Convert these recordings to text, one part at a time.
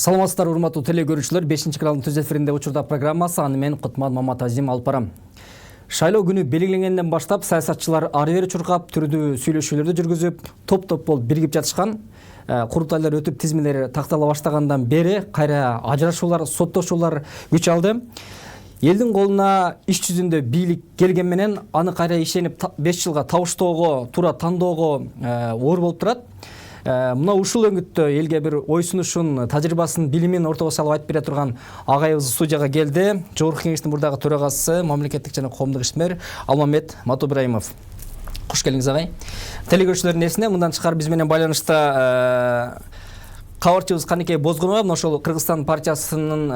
Саламатсыздар, урматтуу теле көрүүчүлөр, 5-каналдын түз эфиринде учурда программасы, аны мен Кутман Маматазим алып барам. Шайлоо күнү белгиленгенден баштап саясатчылар ары бери чуркап, түрдүү сүйлөшүүлөрдү жүргүзүп, топ-топ болуп биригип жатышкан. Курултайлар өтүп, тизмелер тактала баштагандан бери кайра ажырашуулар, соттошуулар күч алды. Элдин колуна иш жүзүндө бийлик келген менен аны кайра ишенип 5 жылга табыштоого, туура тандоого оор болуп турат. Мына ушул өңүттө элге бир ой сунушун, тажрыйбасын, билимин ортого салып айтып бере турган агайыбыз студияга келди. Жогорку кеңештин мурдагы төрагасы, мамлекеттик жана коомдук ишмер Алмамет Матубраимов. Куш келиңиз агай. Телегөрүүчүлөрдүн эсине мындан тышкары биз менен байланышта кабарчыбыз Канекей Бозгунова, ошол Кыргызстан партиясынын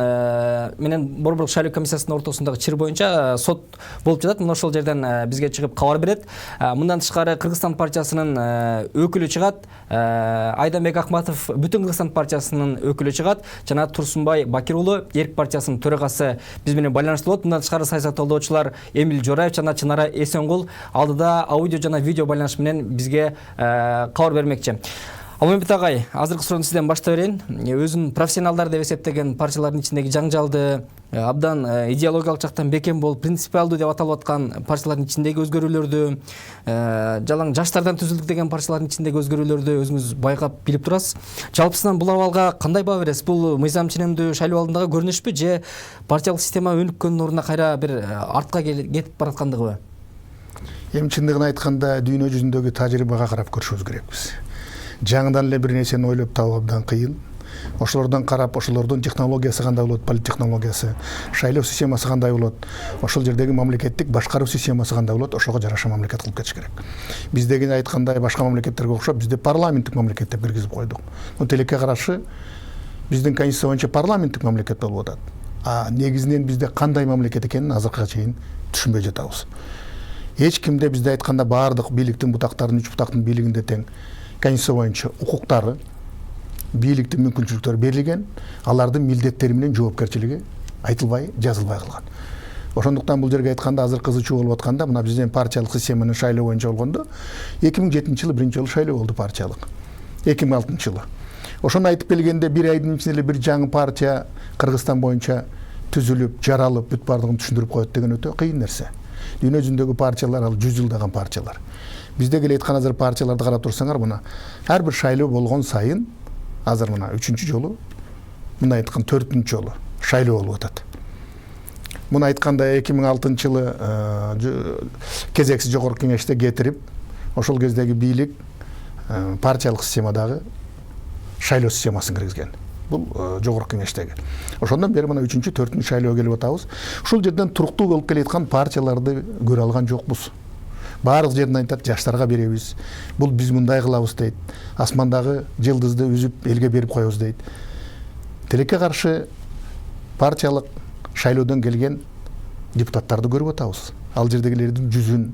менен Борборлук шайлоо комиссиясынын ортосундагы чыр боюнча сот болуп жатат. Мына ошол жерден бизге чыгып кабар берет. Мындан тышкары Кыргызстан партиясынын өкүлү чыгат. Айданбек Акматов Бүтүн Кыргызстан партиясынын өкүлү чыгат. Жана Турсунбай Бакир уулу Эрк партиясынын төрагасы биз менен байланышта болот. Мындан тышкары саясат талдоочулар Эмил Жораев жана Чынара Эсенгул алдыда аудио жана видео байланыш менен бизге кабар бермекчи. Алмамет агай, азыркы суроону сизден баштап берейин. Өзүн профессионалдар деп эсептеген партиялардын ичиндеги жаңжалды, абдан идеологиялык жактан бекем болуп, принципиалдуу деп аталып аткан партиялардын ичиндеги өзгөрүүлөрдү, жалаң жаштардан түзүлдүк деген партиялардын ичиндеги өзгөрүүлөрдү өзүңүз байкап билип турасыз. Жалпысынан бул абалга кандай баа бересиз? Бул мыйзам ченемдүү шайлоо алдындагы көрүнүшпү же партиялык система өнүккөндүн ордуна кайра бир артка кетип бараткандыгыбы? Эми чындыгын айтканда дүйнө жүзүндөгү тажрыйбага карап көрүшүбүз керекпиз. Жаңыдан эле бир нерсени ойлоп табуу абдан кыйын. Ошолордон карап, ошолордун технологиясы кандай болот, политтехнологиясы, шайлоо системасы кандай болот, ошол жердеги мамлекеттик башкаруу системасы кандай болот, ошого жараша мамлекет кылып кетиш керек. Биздеги айткандай башка мамлекеттерге окшоп, бизде парламенттик мамлекет деп киргизип койдук. Тилекке карашы биздин конституция боюнча парламенттик мамлекет болуп атат. Негизинен бизде кандай мамлекет экенин азыркыга чейин түшүнбөй жатабыз. Эч кимде бизде айтканда баардык бийликтин бутактарын, үч бутактын бийлигинде тең конституция боюнча укуктары, бийликтин мүмкүнчүлүктөрү берилген, алардын милдеттери менен жоопкерчилиги айтылбай, жазылбай калган. Ошондуктан бул жерге айтканда азыр кызычуу болуп атканда, мына биздин партиялык системанын шайлоо боюнча болгондо 2007-жылы биринчи жолу шайлоо болду партиялык. 2006-жылы. Ошону айтып келгенде бир айдын ичинде эле бир жаңы партия Кыргызстан боюнча түзүлүп, жаралып, бүт бардыгын түшүндүрүп коет деген өтө кыйын нерсе. Дүйнө жүзүндөгү партиялар ал 100 жылдаган партиялар. Бизде келе айткан азыр партияларды карап турсаңар, мына ар бир шайлоо болгон сайын азыр мына 3-чү жолу, мына айткан 4-чү жолу шайлоо болуп атат. Муну айтканда 2006-жылы кезексиз жогорку кеңеште кетирип, ошол кездеги бийлик партиялык системадагы шайлоо системасын киргизген. Бул жогорку кеңештеги. Ошондон бери мына 3-чү, 4-чү шайлоо келип атабыз. Ушул жерден туруктуу болуп келаткан партияларды көрө алган жокпуз. Баардык жерден айтат, жаштарга беребиз. Бул биз мындай кылабыз дейт. Асмандагы жылдызды үзүп элге берип коебуз дейт. Тилекке каршы партиялык шайлоодон келген депутаттарды көрүп атабыз. Ал жердегилердин жүзүн,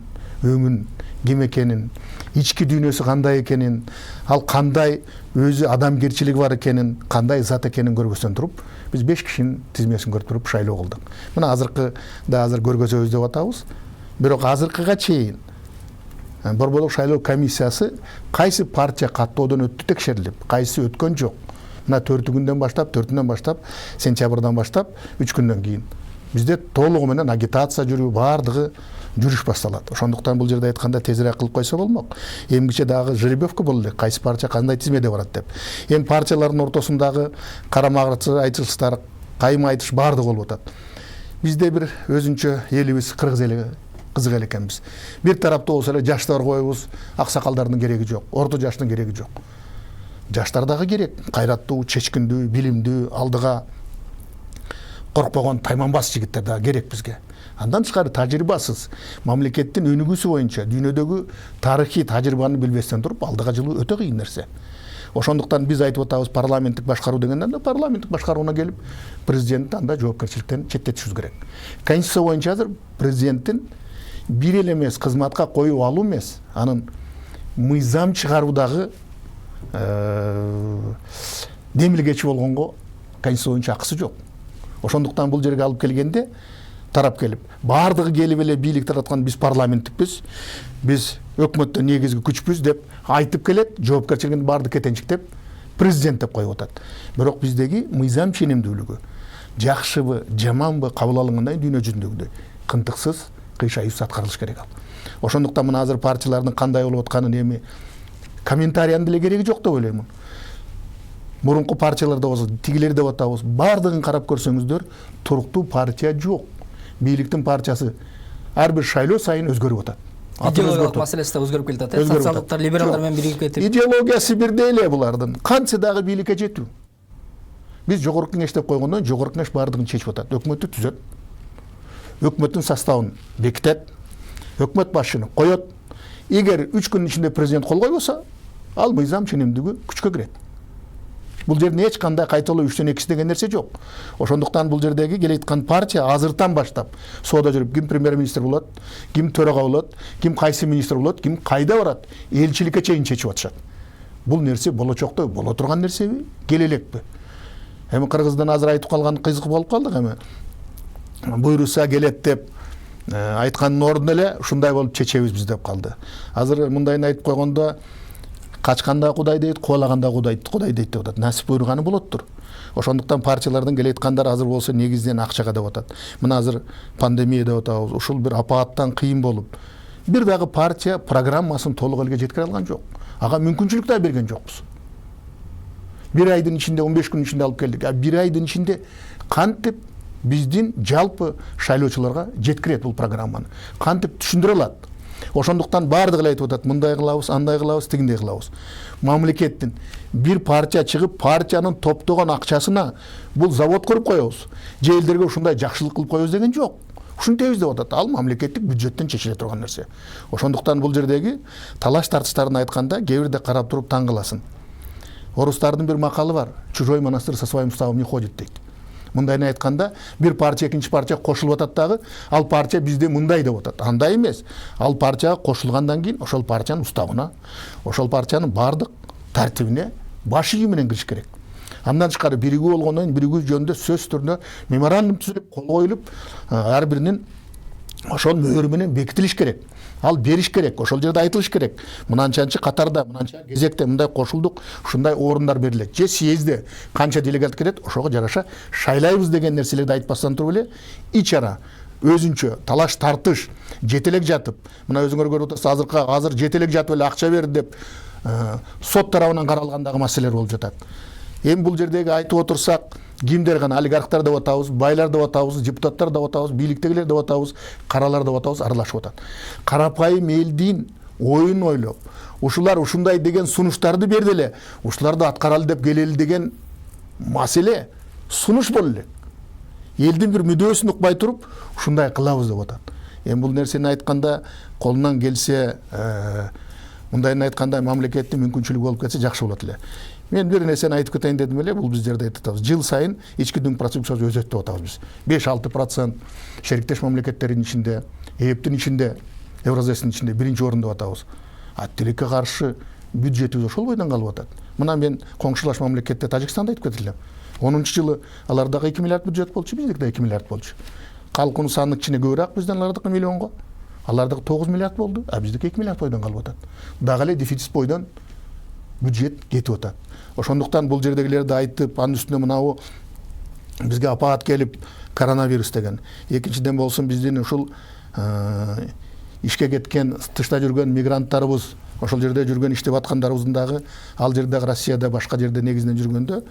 өңүн, ким экенин, ички дүйнөсү кандай экенин, ал кандай өзү адамгерчилиги бар экенин, кандай зат экенин көргөздөн туруп, биз 5 кишинин тизмесин көрүп туруп шайлоо кылдык. Мына азыр көргөзөбүз деп атабыз. Бирок азыркыга чейин Борборлук шайлоо комиссиясы кайсы партия каттоодон өттү текшерилип, кайсы өткөн жок. Мына 4-күндөн баштап, сентябрдан баштап 3 күндөн кийин бизде толугу менен агитация жүрүү, баардыгы жүрүш башталат. Ошондуктан бул жерде айтканда тезирээк кылып койсо болмок. Эмгиче дагы жеребевка болду элек, кайсы партия кандай тизмеде барат деп. Эми партиялардын ортосундагы карама-каршы айтылыштар, кайма айтыш баардыгы болуп атат. Бизде бир өзүнчө элибиз кыргыз эли кызык эле экенбиз. Бир тарапта болсо эле жаштар коебуз, аксакалдардын кереги жок, орто жаштын кереги жок. Жаштар дагы керек, кайраттуу, чечкиндүү, билимдүү, алдыга коркпогон тайманбас жигиттер дагы керек бизге. Андан тышкары тажрыйбасыз мамлекеттин өнүгүүсү боюнча дүйнөдөгү тарыхый тажрыйбаны билбестен туруп алдыга жылуу өтө кыйын нерсе. Ошондуктан биз айтып атабыз парламенттик башкаруу дегенден парламенттик башкарууна келип президентти анда жоопкерчиликтен четтетишибиз керек. Конституция боюнча азыр президенттин бир эле эмес, кызматка коюп алуу эмес, анын мыйзам чыгаруудагы демилгечи болгонго конституция боюнча акысы жок. Ошондуктан бул жерге алып келгенде тарап келип, баардыгы келип эле бийлик тараткан биз парламенттикпиз, биз өкмөттөн негизги күчпүз деп айтып келет, жоопкерчилигин баарды кетенчиктеп президент деп коюп атат. Бирок биздеги мыйзам ченемдүүлүгү жакшыбы жаманбы кабыл алынгандай дүйнө жүзүндөгүдөй кынтыксыз кыйшайып аткарылыш керек ал. Ошондуктан мына азыр партиялардын кандай болуп атканын эми комментариянын деле кереги жок деп ойлоймун. Мурунку партияларда болсо тигилер деп атабыз, бардыгын карап көрсөңүздөр туруктуу партия жок. Бийликтин партиясы ар бир шайлоо сайын өзгөрүп атат. Идеологиялык маселеси да өзгөрүп келет атат. Социалдыктар, либералдар менен биригип кетип. Идеологиясы бирдей эле булардын. Кантсе дагы бийликке жетүү. Биз жогорку кеңеш деп койгондон жогорку кеңеш бардыгын чечип атат. Өкмөттү түзөт. Өкмөттүн составын бекитет. Өкмөт башчыны коет. Эгер 3 күнүн ичинде президент кол койбосо, ал мыйзам ченемдүүлүгү күчкө кирет. Бул жерде эч кандай кайталоо 3-төн 2 деген нерсе жок. Ошондуктан бул жердеги келеткан партия азыртан баштап соода жүрүп, ким премьер-министр болот, ким төрага болот, ким кайсы министр болот, ким кайда барат, элчиликке чейин чечип атышат. Бул нерсе болочокто боло турган нерсеби, келелекпи? Эми Кыргыздан азыр айтып калган кызык болуп калдык эми. Буйруса келет деп айткандын ордуна эле ушундай болуп чечебиз биз деп калды. Азыр мындайын айтып койгондо качканда Кудай дейт, кубалаганда Кудай дейт деп атат. Насип буйруганы болоттур. Ошондуктан партиялардын келеткандары азыр болсо негизден акчага деп атат. Мына азыр пандемия деп атабыз. Ушул бир апааттан кыйын болуп, бир дагы партия программасын толук элге жеткире алган жок. Ага мүмкүнчүлүк да берген жокпуз. Bir айдын ичинде, 15 күн ичинде алып келдик. Bir айдын ичинде кантип биздин жалпы шайлоочуларга жеткирет бул программаны? Кантип түшүндүрө алат? Ошондуктан бардыгы эле айтып атат, мындай кылабыз, андай кылабыз, тигиндей кылабыз. Мамлекеттин бир партия чыгып, партиянын топтогон акчасына бул завод куруп коебуз, же элдерге ушундай жакшылык кылып коебуз деген жок. Ушинтебиз деп атат. Ал мамлекеттик бюджеттен чечиле турган нерсе. Ошондуктан бул жердеги талаш тартыштарын айтканда кээ бирде карап туруп таң каласың. Орустардын бир макалы бар. Чужой монастырь со своим уставом не ходит дейт. Мындайын айтканда, бир партия экинчи партия кошулуп атат дагы, ал партия бизде мындай деп атат. Андай эмес. Ал партияга кошулгандан кийин ошол партиянын уставына, ошол партиянын бардык тартибине баш ийүү менен кириш керек. Андан тышкары биригүү болгондон кийин биригүү жөнүндө сөз түрүндө меморандум түзүлүп, кол коюлуп, ар биринин ошол мөөрү менен бекитилиш керек. Ал бериш керек, ошол жерде айтылыш керек. Мынанчанчы катарда, мынанча кезекте мындай кошулдук, ушундай орундар берилет. Же съезде канча делегат келет, ошого жараша шайлайбыз деген нерселерди айтпастан туруп эле ичара өзүнчө талаш тартыш жетелек жатып, мына өзүңөр көрүп атасыз, азыр жетелек жатып эле акча берди деп сот тарабынан каралгандагы маселелер болуп жатат. Эми бул жердеги айтып отурсак, кимдер гана олигархтар деп атабыз, байлар деп атабыз, депутаттар деп атабыз, бийликтегилер деп атабыз, каралар деп атабыз, аралашып атат. Карапайым элдин оюн ойлоп, ушулар ушундай деген сунуштарды берди эле, ушуларды аткаралы деп келели деген маселе сунуш болу элек. Элдин бир мүдөөсүн укпай туруп, ушундай кылабыз деп атат. Эми бул нерсени айтканда колунан келсе, мындайын айтканда мамлекеттин мүмкүнчүлүгү болуп кетсе жакшы болот эле. Мен бир нерсени айтып кетейин дедим эле, бул биз жерде айтып атабыз. Жыл сайын ички дүң продукциясы өсөт деп атабыз биз. 5-6% шериктеш мамлекеттердин ичинде, ЭЭПтин ичинде, Евразиянын ичинде биринчи орун деп атабыз. А тилекке каршы бюджетибиз ошол бойдон калып атат. Мына мен коңшулаш мамлекетте Тажикстанды айтып кетилем. 10-жылы алардагы 2 миллиард бюджет болчу, биздики да 2 миллиард болчу. Калкынын саны кичине көбүрөөк бизден, алардыкы миллионго. Алардыкы 9 миллиард болду, а биздики 2 миллиард бойдон калып атат. Дагы эле дефицит бойдон бюджет кетип атат. Ошондуктан бул жердегилерди айтып, анын үстүнө мынабу бизге апаат келип коронавирус деген. Экинчиден болсун биздин ушул ишке кеткен, тышта жүргөн мигранттарыбыз, ошол жерде жүргөн иштеп аткандарыбыздын дагы ал жерде Россияда, башка жерде негизинен жүргөндө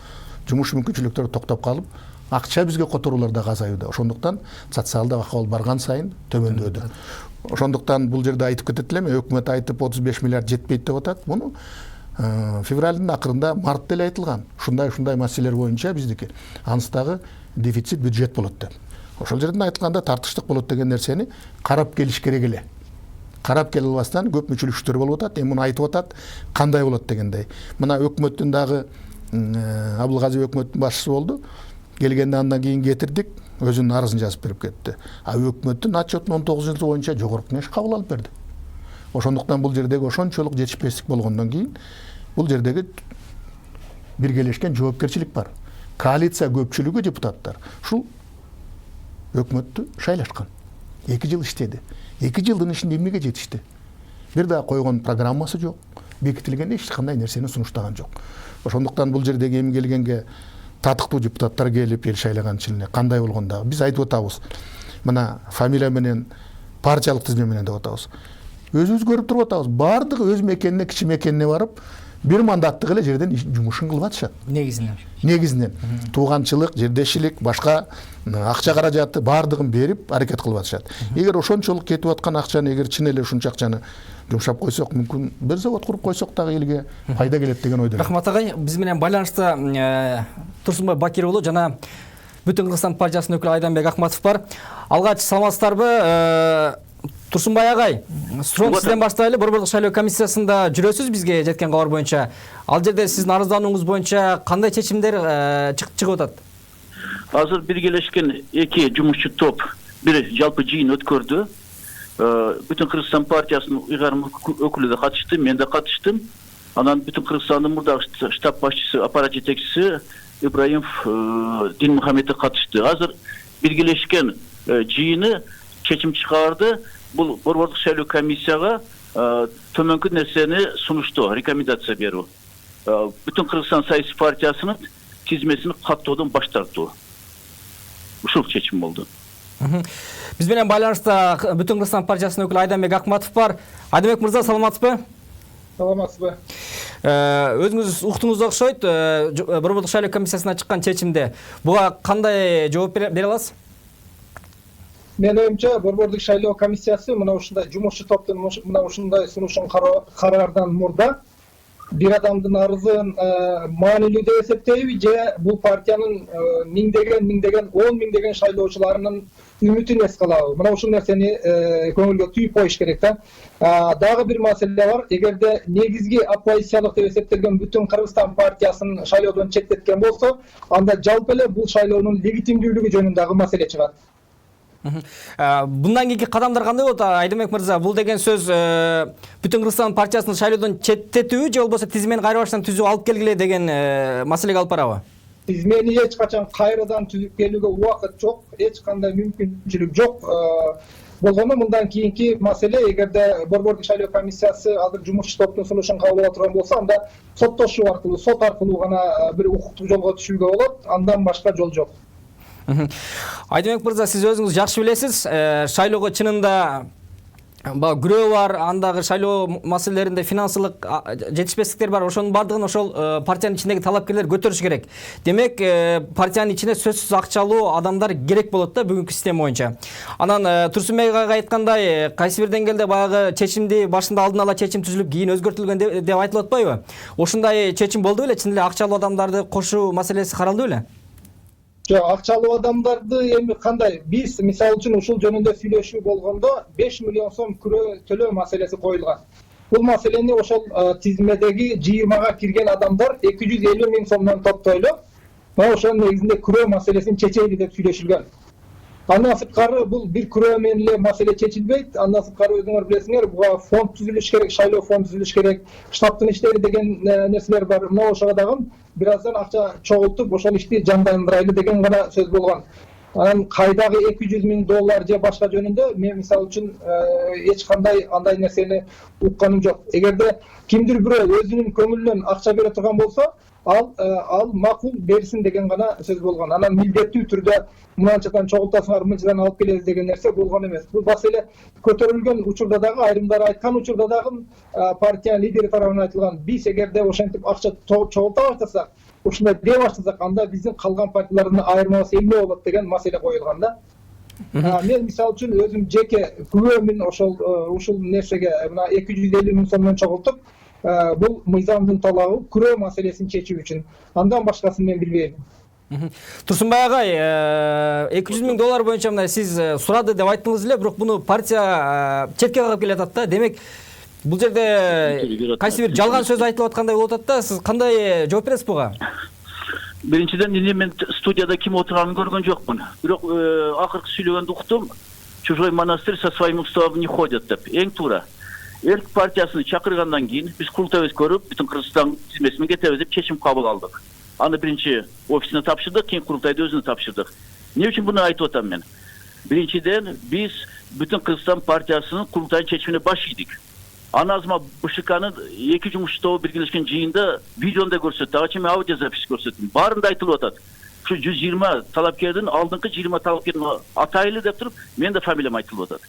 жумуш мүмкүнчүлүктөрү токтоп калып, акча бизге которуулар да азаюуда. Ошондуктан социалдык акыбал барган сайын төмөндөдү. Ошондуктан бул жерде айтып кетет элем, өкмөт айтып 35 миллиард жетпейт деп атат. Муну февралдын акырында, мартта эле айтылган. Ушундай маселелер боюнча биздики аныстагы дефицит бюджет болот деп. Ошол жерден айтылганда тартыштык болот деген нерсени карап келиш керек эле. Карап келе албастан көп мүчүлүктөр болуп атат. Эми муну айтып атат, кандай болот дегендей. Мына өкмөттүн дагы Абылгазы өкмөттүн башчысы болду. Келгенде андан кийин кетирдик, өзүнүн арызын жазып берип кетти. А өкмөттүн отчетун 19 боюнча жогорку кеңеш кабыл алып берди. Ошондуктан бул жердеги ошончолук жетишпестик болгондон кийин бул жердеги биргелешкен жоопкерчилик бар. Коалиция көпчүлүгү депутаттар ушул өкмөттү шайлашкан. 2 жыл иштеди. 2 жылдын ичинде эмнеге жетишти? Бир да койгон программасы жок, бекитилгенде эч кандай нерсени сунуштаган жок. Ошондуктан бул жердеги эми келгенге татыктуу депутаттар келип эл шайлаган ичинде кандай болгондагы биз айтып атабыз. Мына фамилия менен партиялык тизме менен деп атабыз. Өзүбүз көрүп туруп атабыз. Бардыгы өз мекенине, кичи мекенине барып, бир мандаттык эле жерден жумушун кылып атышат. Негизинен тууганчылык, жердешчилик, башка акча каражаты бардыгын берип аракет кылып атышат. Эгер ошончолук кетип аткан акчаны, эгер чын эле ушунча акчаны жумшап койсок, мүмкүн бир завод куруп койсок дагы элге пайда келет деген ойдомун. Рахмат агай, биз менен байланышта Турсунбай Бакир уулу жана Бүтүн Кыргызстан партиясынын өкүлү Айданбек Акматов бар. Алгач саламатсыздарбы? Турсунбай агай, суроону сизден баштайлы. Борбордук шайлоо комиссиясында жүрөсүз, бизге жеткен кабар боюнча. Ал жерде сиздин арызданууңуз боюнча кандай чечимдер чыгып атат? Азыр биргелешкен эки жумушчу топ бир жалпы жыйын өткөрдү. Бүтүн Кыргызстан партиясынын ыйгарым өкүлү да катышты, мен да катыштым. Анан Бүтүн Кыргызстандын мурдагы штаб башчысы, аппарат жетекчиси Ибраимов Динмухамедов катышты. Азыр биргелешкен жыйыны чечим чыгарды. Бул борбордук шайлоо комиссияга төмөнкү нерсени сунушту, рекомендация берүү. Бүтүн Кыргызстан саясий партиясынын тизмесин каттоодон баш тартуу. Ушул чечим болду. Биз менен байланышта Бүтүн Кыргызстан партиясынын өкүлү Айданбек Акматов бар. Айданбек мырза, саламатсызбы? Саламатсызбы. Өзүңүз уктуңуз окшойт, борбордук шайлоо комиссиясына чыккан чечимде. Буга кандай жооп бере аласыз? Менин оюмча, борбордук шайлоо комиссиясы мына ушундай жумушчу топтун мына ушундай сунушун караардан мурда бир адамдын арызын маанилүү деп эсептейби же бул партиянын миңдеген 10 миңдеген шайлоочуларынын үмүтүн эске алабы? Мына ушул нерсени көңүлгө түйүп коюш керек да. Дагы бир маселе бар. Эгерде негизги оппозициялык деп эсептелген Бүтүн Кыргызстан партиясын шайлоодон четтеткен болсо, анда жалпы эле бул шайлоонун легитимдүүлүгү жөнүндөгү маселе чыгат. Bundan kийинки кадамдар кандай болот, Айданбек мырза? Бул деген сөз Бүтүн Кыргызстан партиясынын шайлоодон четтетүү же болбосо тизмени кайра баштан түзүү алып келгиле деген маселеге алып барабы? Тизмени эч качан кайрадан түзүп келүүгө убакыт жок, эч кандай мүмкүнчүлүк жок. Болгону мындан кийинки маселе, эгерде борбордук шайлоо комиссиясы азыр жумушчу топтун сунушун кабыл ала турган болсо, анда соттошуу аркылуу, сот аркылуу гана бир укуктук жолго түшүүгө болот, андан башка жол жок. Айданбек мырза, сиз өзүңүз жакшы билесиз, шайлоого чынында күрөө бар, андагы шайлоо маселелеринде финансылык жетишпестиктер бар. Ошонун бардыгын ошол партиянын ичиндеги талапкерлер көтөрүш керек. Демек, партиянын ичине сөзсүз акчалуу адамдар керек болот да бүгүнкү система боюнча. Анан Турсунбек агай айткандай, кайсы бир деңгээлде баягы чечимди башында алдын ала чечим түзүлүп, кийин өзгөртүлгөн деп айтылып атпайбы? Ошондой чечим болду беле? Чын эле акчалуу адамдарды кошуу маселеси каралды беле? Жок, акчалуу адамдарды эми кандай? Биз мисалы үчүн ушул жөнүндө сүйлөшүү болгондо 5 миллион сом күрөө төлөө маселеси коюлган. Бул маселени ошол тизмедеги жыйырмага кирген адамдар 250 миң сомдон топтойлу. Мына ошонун негизинде күрөө маселесин чечели деп сүйлөшүлгөн. Андан сырткары бул бир күрөө менен эле маселе чечилбейт. Андан сырткары өзүңөр билесиңер, буга фонд түзүлүш керек, шайлоо фонд түзүлүш керек, штабтын иштери деген нерселер бар. Мына ошого дагы бираздан акча чогултуп, ошол ишти жандандырайлы деген гана сөз болгон. Анан кайдагы 200 миң доллар же башка жөнүндө мен мисалы үчүн эч кандай андай нерсени укканым жок. Эгерде кимдир бирөө өзүнүн көңүлүнөн акча бере турган болсо, ал макул берсин деген гана сөз болгон. Анан милдеттүү түрдө мынчадан чогултасыңар, мынчадан алып келебиз деген нерсе болгон эмес. Бул маселе көтөрүлгөн учурда дагы, айрымдары айткан учурда дагы партия лидери тарабынан айтылган, биз эгерде ошентип акча чогулта баштасак, ушундай дей баштасак, анда биздин калган партиялардын айырмасы эмне болот деген маселе коюлган да. Мен мисалы үчүн өзүм жеке күбөмүн ушул нерсеге мына 250 миң сомдон чогултуп, бул мыйзамдын талабы күрөө маселесин чечүү үчүн. Андан башкасын мен билбейм. Турсунбай агай, 200 миң доллар боюнча мына сиз сурады деп айттыңыз эле, бирок буну партия четке кагып келатат да. Демек, бул жерде кайсы бир жалган сөз айтылып аткандай болуп атат да. Сиз кандай жооп бересиз буга? Биринчиден, мен студияда ким отурганын көргөн жокмун. Бирок акыркы сүйлөгөндө уктум, чужой монастырь со своим уставом не ходят деп. Эң туура. Эл партиясыны чакыргандан кийин биз курултай өткөрүп, Бүтүн Кыргызстан тизмесине кетебиз деп чечим кабыл алдык. Аны биринчи офисине тапшырдык, кийин курултайды өзүнө тапшырдык. Эмне үчүн буну айтып атам мен? Биринчиден, биз Бүтүн Кыргызстан партиясынын курултай чечимине баш ийдик. Аназма БШКнын эки жумуш тобу биргелешкен жыйында видеону да көрсөттү. Ага чейин аудио запись көрсөттүм. Баарында айтылып атат. Ушу 120 талапкердин алдыңкы 20 талапкердин атайлы деп туруп, менин да фамилиям айтылып атат.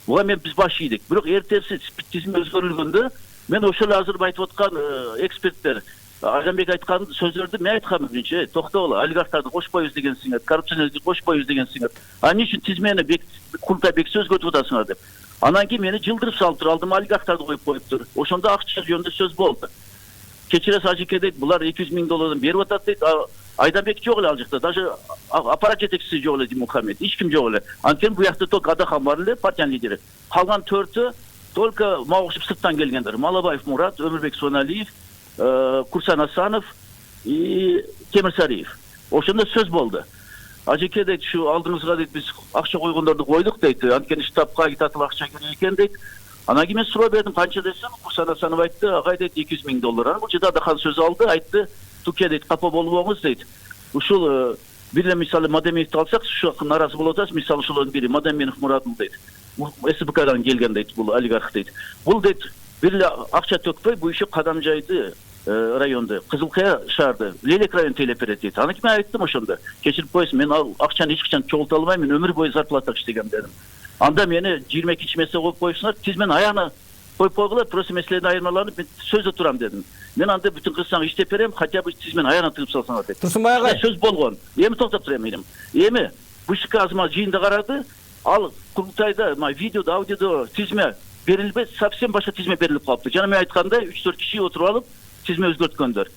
Буга мен биз баш ийдик. Бирок эртеси тизим өзгөрүлгөндө мен ошол азыр айтып аткан эксперттер Айданбек айткан сөздөрдү мен айткам биринчи, токтогула, олигархтарды кошпойбуз дегенсиңер, коррупционерди кошпойбуз дегенсиңер. Эмне үчүн тизмени курултай бекитип өзгөртүп атасыңар деп. Анан кийин мени жылдырып салыптыр, алдыма олигархтарды коюп коюптур. Ошондо акча жөнүндө сөз болду. Кечиресиз Ажеке дейт, булар 200 миң доллардан берип атат дейт. Айданбек жок эле ал жакта, даже аппарат жетекчиси жок эле Димухамед, эч ким жок эле. Анткени бу жакта только Адахан бар эле, партиянын лидери. Калган 4-ө только мага окшоп сырттан келгендер. Малабаев Мурат, Өмүрбек Соналиев, Курсан Асанов и Темирсариев. Ошондо сөз болду. Ажеке дейт, ушу алдыңызга дейт, биз акча койгондорду койдук дейт. Анткени штабка агитаторлук акча керек экен дейт. Анан кийин мен суроо бердим, канча десем, Курсан Асанов айтты, агай дейт 200 миң доллар. Анан бул жерде Адахан сөз алды, айтты, туке дейт, капа болбоңуз дейт. Ушул бир эле мисалы Мадемиевди алсак, ушу наразы болуп атасыз, мисалы ошолордун бири Мадемиев Мурат дейт. СБКдан келген дейт, бул олигарх дейт. Бул дейт, бир эле акча төкпөй, бул иши Кадамжайды районду, Кызылкая шаарды, Лелек район тейлеп берет дейт. Аны мен айттым ошондо. Кечирип коесуң, мен ал акчаны эч качан чогулта албайм, мен өмүр бою зарплата иштегем дедим. Анда мени 22 месте коюп коюпсуңар, тизмен аяна коюп койгула, просто меселеден айырмаланып, мен сөздө турам дедим. Мен анда бүтүн Кыргызстанга иштеп берем, хотя бы тизмен аяна тыгып салсаңар деп. Турсунбай агай, сөз болгон. Эми токтоп турам меним. Эми БШК азма жыйында карады, ал курултайда, видеодо, аудиодо тизме берилбей, совсем башка тизме берилип калыптыр. Жана мен айткандай 3-4 киши отуруп алып, тизме өзгөрткөндөр.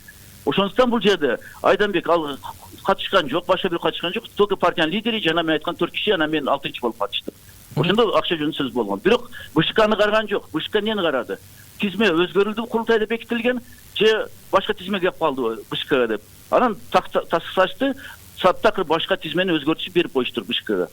Ошондуктан бул жерде Айданбек ал катышкан жок, башка бир катышкан жок, только партиянын лидери жана мен айткан 4 киши, анан мен 6-чы болуп катыштым. Ошондо акча жөнүндө сөз болгон. Бирок БШКны караган жок. БШК эмнени карады? Тизме өзгөрүлдү, курултайда бекитилген, же башка тизме кеп калдыбы БШКга деп. Анан тасыксашты, такыр башка тизмени өзгөртүшүп берип коюштур БШКга.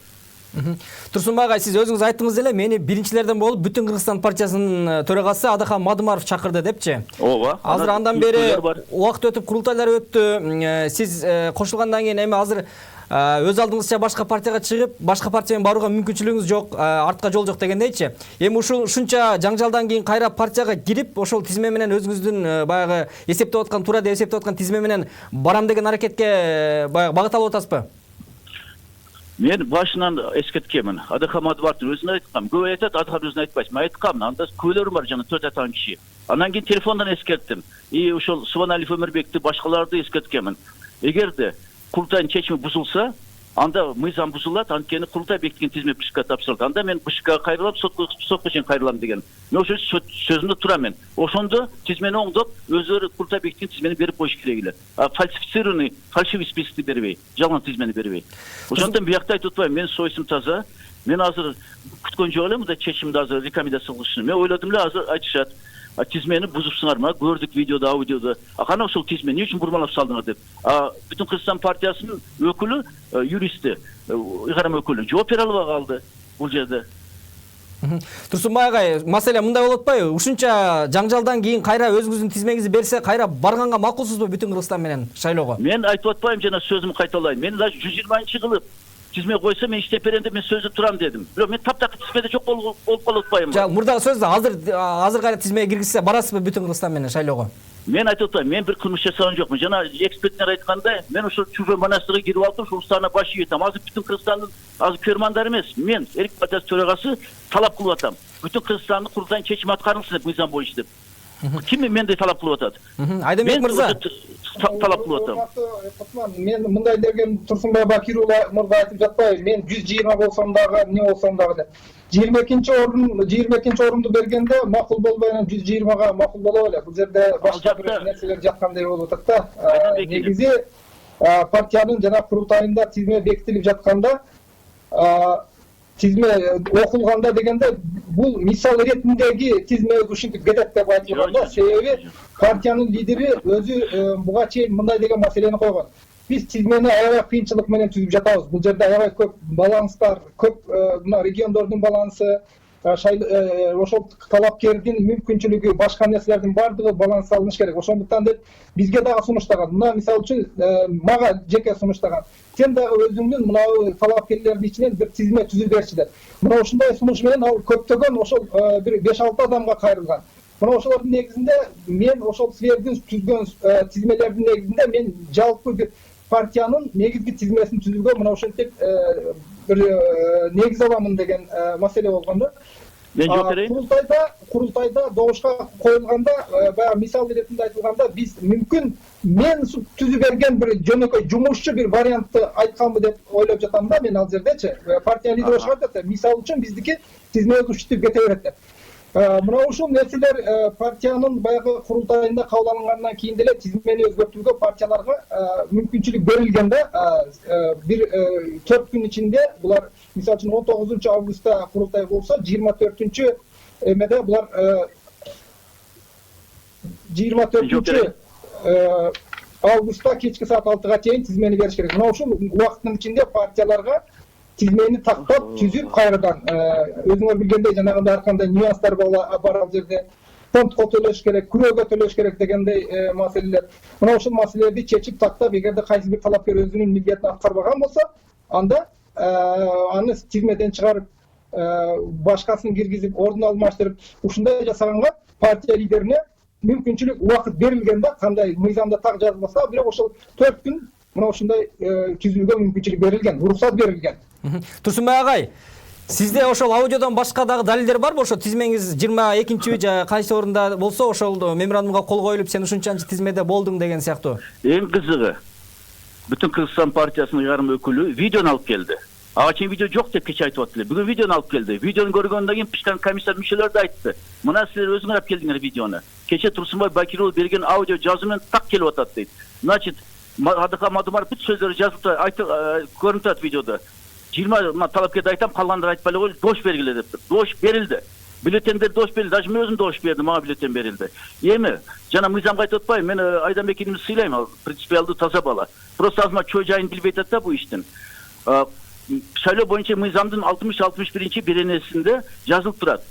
Турсунбай агай, сиз өзүңүз айттыңыз эле, мени биринчилерден болуп бүтүн Кыргызстан партиясынын төрагасы Адахан Мадымаров чакырды депчи. Ооба. Азыр андан бери убакыт өтүп, курултайлар өттү. Сиз кошулгандан кийин эми азыр өз алдыңызча башка партияга чыгып, башка партия менен барууга мүмкүнчүлүгүңүз жок, артка жол жок дегендейчи. Эми ушунча жаңжалдан кийин кайра партияга кирип, ошол тизме менен өзүңүздүн баягы эсептеп аткан, туура деп эсептеп аткан тизме менен барам деген аракетке баягы багыт алып атасызбы? Мен башынан эскерткенмин. Адахан Мадымаровдун өзүнө айткам. Көп айтат, Адахан өзүнө айтпайт. Мен айткам, анда көйлөрүм бар жана 4 атан киши. Анан кийин телефондон эскерттим. И ошол Субаналиев Өмүрбекти, башкаларды эскерткенмин. Эгерде курултайдын чечими бузулса, анда мыйзам бузулат, анткени курултай бекиткен тизме БШК тапшырылды. Анда мен БШКга кайрылам, сотко чейин кайрылам деген. Мен ошол сөзүмдө турам мен. Ошондо тизмени оңдоп, өзүлөрү курултай бекиткен тизмени берип коюш керек эле. Фальсифицированный, фальшивый спискти бербей, жалган тизмени бербей. Ошондон биякта айтып атпайм, мен союсум таза. Мен азыр күткөн жок эле мындай чечимди азыр рекомендация кылышын. Мен ойлодум эле, азыр айтышат. Тизмени бузупсуңармы? Көрдүк видеодо, аудиодо. Кана ошол тизмени үчүн бурмалап салдыңар деп. Бүтүн Кыргызстан партиясынын өкүлү, юристи, ыйгарым өкүлү жооп бере албай калды бул жерде. Турсунбай агай, маселе мындай болуп атпайбы? Ушунча жаңжалдан кийин кайра өзүңүздүн тизмеңизди берсе, кайра барганга макулсузбу бүтүн Кыргызстан менен шайлоого? Мен айтып атпайм, жана сөзүмдү кайталайм. Мен даже 120-чы кылып тизме койсо мен иштеп берем деп мен сөздө турам дедим. Бирок мен таптакыр тизмеде жок болуп калып атпаймынбы? Жок, мурдагы сөз азыр кайра тизмеге киргизсе барасызбы бүтүн Кыргызстан менен шайлоого? Мен айтып атпайм, мен бир кылмыш жасаган жокмун. Жана эксперттер айткандай, мен ошол Чужой монастырга кирип алып, ошол устарына баш ийетем. Азыр бүтүн Кыргызстандын азыр көрмандар эмес. Мен Эрк партиясы төрагасы талап кылып атам. Бүтүн Кыргызстандын курултайдын чечими аткарылсын деп, мыйзам боюнча деп. Ким мендей талап кылып атат? Айданбек мырза, талап кылып атам. Мен мындай деген Турсунбай Бакиров мырза айтып жатпайбы, мен 120 болсом дагы, эмне болсом дагы деп. 22 орунду бергенде макул болбой, 120га макул боло эле. Бул жерде башка бир нерселер жаткандай болуп атат да. Негизи партиянын жана курултайында тизме бекитилип жатканда, тизме окулганда дегенде бул мисал иретиндеги тизме ушинтип кетет деп айтылган да. Себеби партиянын лидери өзү буга чейин мындай деген маселени койгон. Биз тизмени аябай кыйынчылык менен түзүп жатабыз. Бул жерде аябай көп баланстар, көп мына региондордун балансы, ошол талапкердин мүмкүнчүлүгү, башка нерселердин баардыгы баланс алыныш керек. Ошондуктан деп бизге дагы сунуштаган. Мына мисалы үчүн мага жеке сунуштаган. Сен дагы өзүңдүн мына талапкерлердин ичинен бир тизме түзүп берчи деп. Мына ушундай сунуш менен ал көптөгөн ошол бир 5-6 адамга кайрылган. мына ошолордун негизинде мен ошол силердин түзгөн тизмелердин негизинде мен жалпы бир партиянын негизги тизмесин түзүүгө мына ошентип бир негиз аламын деген маселе болгондо. Мен жооп берейин. Курултайда добушка коюлганда баягы мисал иретинде айтылганда биз мүмкүн мен түзүп берген бир жөнөкөй жумушчу бир вариантты айтканбы деп ойлоп жатам да мен ал жердечи. Партия лидери ошо айтат, мисал үчүн биздики тизме өкүштүп кете берет деп. Мына ушул нерселер партиянын баягы курултайында кабыл алынгандан кийин деле тизмени өзгөртүүгө партияларга мүмкүнчүлүк берилген да. Бир 4 күн ичинде булар мисалы үчүн 19 августта курултай болсо 24 эмеде булар 24 августта кечки саат 6-га чейин тизмени бериш керек. Мына ушул убакыттын ичинде партияларга тизмени тактап түзүп кайрадан өзүңөр билгендей жанагындай ар кандай нюанстар бар ал жерде. Фондко төлөш керек, күрөөгө төлөш керек дегендей маселелер. Мына ушул маселелерди чечип тактап, эгерде кайсы бир талапкер өзүнүн милдетин аткарбаган болсо, анда аны тизмеден чыгарып, башкасын киргизип, ордун алмаштырып, ушундай жасаганга партия лидерине мүмкүнчүлүк убакыт берилген да, кандай мыйзамда так жазылбаса, бирок ошол 4 күн мына ушундай түзүүгө мүмкүнчүлүк берилген, уруксат берилген. Турсунбай агай, сизде ошол аудиодон башка дагы далилдер барбы? Ошо тизмеңиз 22-чи же кайсы орунда болсо ошол меморандумга кол коюлуп, сен ушунчанчы тизмеде болдуң деген сыяктуу. Эң кызыгы, бүтүн Кыргызстан партиясынын ыйгарым өкүлү видеону алып келди. Ага чейин видео жок деп кече айтып аттылар. Бүгүн видеону алып келди. Видеону көргөндөн кийин пишкан комиссия мүчөлөрү да айтты. Мына силер өзүңөр алып келдиңер видеону. Кече Турсунбай Бакиров берген аудио жазуу менен так келип атат дейт. Значит, Адыка Мадумаров бүт сөздөрү жазылып айтып көрүнүп атат видеодо. 20 талапкерди айтам, калгандары айтпай эле коюп, дош бергиле деп. Дош берилди. Бюллетендер дош берилди. Даже мен өзүм дош бердим, мага бюллетен берилди. Эми жана мыйзамга айтып атпайбы, мен Айданбек инимди сыйлайм, ал принципиалдуу таза бала. Просто азырма чой жайын билбей атат да бу иштин. Шайлоо боюнча мыйзамдын 60-61 беренесинде жазылып турат.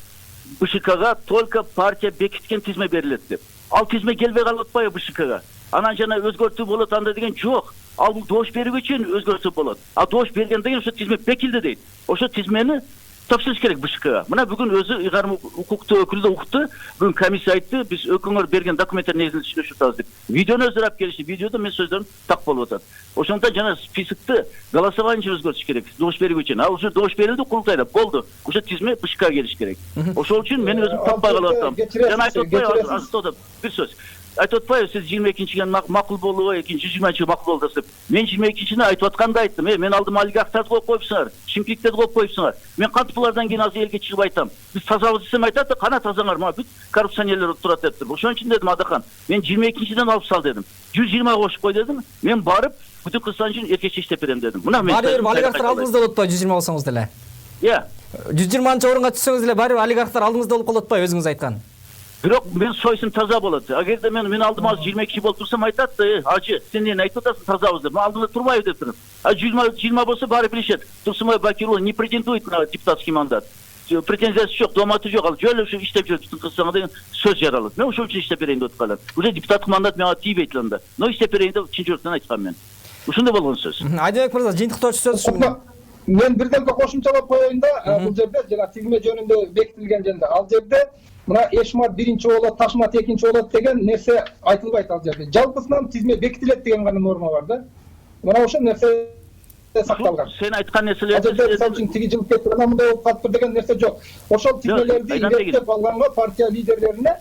БШКга только партия бекиткен тизме берилет деп. Ал тизме келбей калып атпайбы БШКга? Анан жана өзгөртүү болот анда деген жок. Ал бул дош берүү үчүн өзгөртүү болот. А дош бергенден кийин ошо тизме бекилди дейт. Ошо тизмени тапшырыш керек БШКга. Мына бүгүн өзү ыйгарым укуктуу өкүлү да укту. Бүгүн комиссия айтты, биз өкүңөр берген документтер негизинде сүйлөшүп атабыз деп. Видеону өздөрү алып келишти. Видеодо мен сөздөрүм так болуп атат. Ошондон жана списокты голосованиеге өзгөртүш керек. Дош берүү үчүн. А уже дош берилди курултайда. Болду. Ошо тизме БШКга келиш керек. Ошол үчүн мен өзүм таппай калып атам. Жана айтып атпайбы азыр бир сөз. Айтып атпайбы, сиз 22-чиге макул болуу, 120-чиге макул болду деп. Мен 22-чини айтып атканда айттым. Мен алдым олигархтарды коюп коюпсуңар, Шимкикттерди коюп коюпсуңар. Мен кантип булардан кийин азыр элге чыгып айтам. Биз тазабыз десем айтат да, кана тазаңар, мага бүт коррупционерлер турат деп. Ошон үчүн дедим Адахан, мен 22-чиден алып сал дедим. 120 кошуп кой дедим. Мен барып бүтүн Кыргызстан үчүн эркекче иштеп берем дедим. Мына мен барып олигархтар алдыңызда болуп атпайбы 120 болсоңуз деле? 120-чы орунга түшсөңүз деле барып олигархтар алдыңызда болуп калып атпайбы өзүңүз айткан? Бирок мен сойсум таза болот. Агерде мен алдым азыр 22 болуп турсам айтат да, ажы, сен эмне айтып атасың, тазабыз деп. Мен алдымда турбайбы деп турам. А 20 болсо баары билишет. Турсунбай Бакиров не претендует на депутатский мандат. Претензиясы жок, доматы жок, ал жөн эле иштеп жүрөт, Кыргызстанга деген сөз жаралат. Мен ошол үчүн иштеп берейин деп аткандар. Уже депутаттык мандат мага тийбейт анда. Но иштеп берейин деп чын жүрөктөн айткам мен. Ушундай болгон сөз. Айдабек мырза, жыйынтыктоочу сөз. Мен бирден кошумчалап коеюн да, бул жерде жана тизме жөнүндө бекитилген жерде. Ал жерде мына Эшмат 1-чи болот, Ташмат 2-чи болот деген нерсе айтылбайт ал жерде. Жалпысынан тизме бекитилет деген гана норма бар да. Мына ошол нерсе сакталган. Сен айткан нерселерди мисалы үчүн тиги жылы кетип мындай болуп калыптыр деген нерсе жок. Ошол тизмелерди иреттеп алганга партия лидерлерине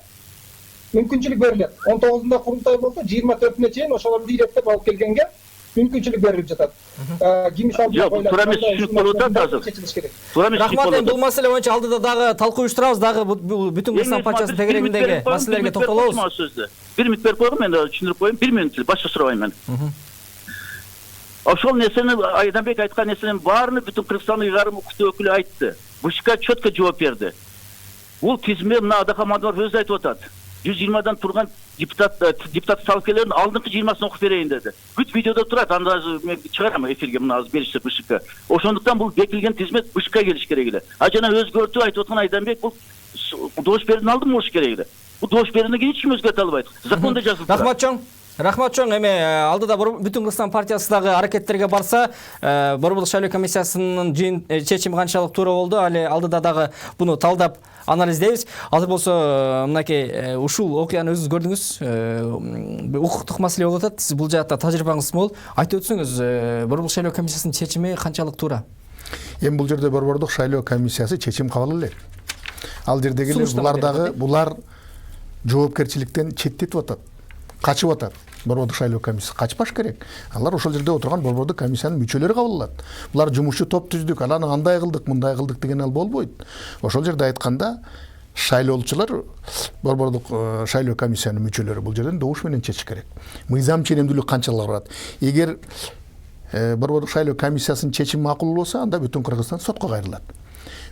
мүмкүнчүлүк берилет. 19-да курултай болсо 24-үнө чейин ошолорду иреттеп алып келгенге мүмкүнчүлүк берилип жатат. Туура эмес түшүнүк болуп атат азыр. Рахмат, бул маселе боюнча алдыда дагы талкуу уюштурабыз, дагы бүтүн Кыргызстан партиясынын тегерегиндеги маселелерге токтолобуз. 1 мүнөт берип койгом, мен түшүндүрүп коеюн. 1 мүнөт башка сурабайм мен. Ошол нерсени Айданбек айткан нерсенин баарын бүтүн Кыргызстандын ыйгарым укуктуу өкүлү айтты. БШК четко жооп берди. Бул тизме мына Адахан Мадумаров өзү айтып атат. 120дан турган депутат талапкерлердин алдыңкы 20-сын окуп берейин деди. Бүт видеодо турат, анда мен чыгарам эфирге мына азыр беришсе БШК. Ошондуктан бул бекилген тизме БШК келиш керек эле. А жана өзгөртүү айтып аткан Айданбек бул дош берүүнүн алдын болуш керек эле. Бул дош берүүнүн кийин эч ким өзгөртө албайт. Закондо жазылып турат. Рахмат чоң. Рахмат чоң, эми алдыда Бүтүн Кыргызстан партиясы дагы аракеттерге барса, Борбордук шайлоо комиссиясынын чечими канчалык туура болду, али алдыда дагы буну талдап анализдейбиз. Азыр болсо мынакей ушул окуяны өзүңүз көрдүңүз, укуктук маселе болуп атат. Сиз бул жаатта тажрыйбаңыз мол. Айтып өтсөңүз, Борбордук шайлоо комиссиясынын чечими канчалык туура? Эми бул жерде Борбордук шайлоо комиссиясы чечим кабыл элек. Ал жердегилер булар жоопкерчиликтен четтетип атат, качып атат. Борбордук шайлоо комиссиясы качпаш керек. Алар ошол жерде отурган Борбордук комиссиянын мүчөлөрү кабыл алат. Булар жумушчу топ түздүк, анан андай кылдык, мындай кылдык деген ал болбойт. Ошол жерде айтканда шайлоочулар Борбордук шайлоо комиссиянын мүчөлөрү бул жерден добуш менен чечиш керек. Мыйзам ченемдүүлүк канчалык барат. Эгер Борбордук шайлоо комиссиясынын чечими макул болсо, анда бүтүн Кыргызстан сотко кайрылат.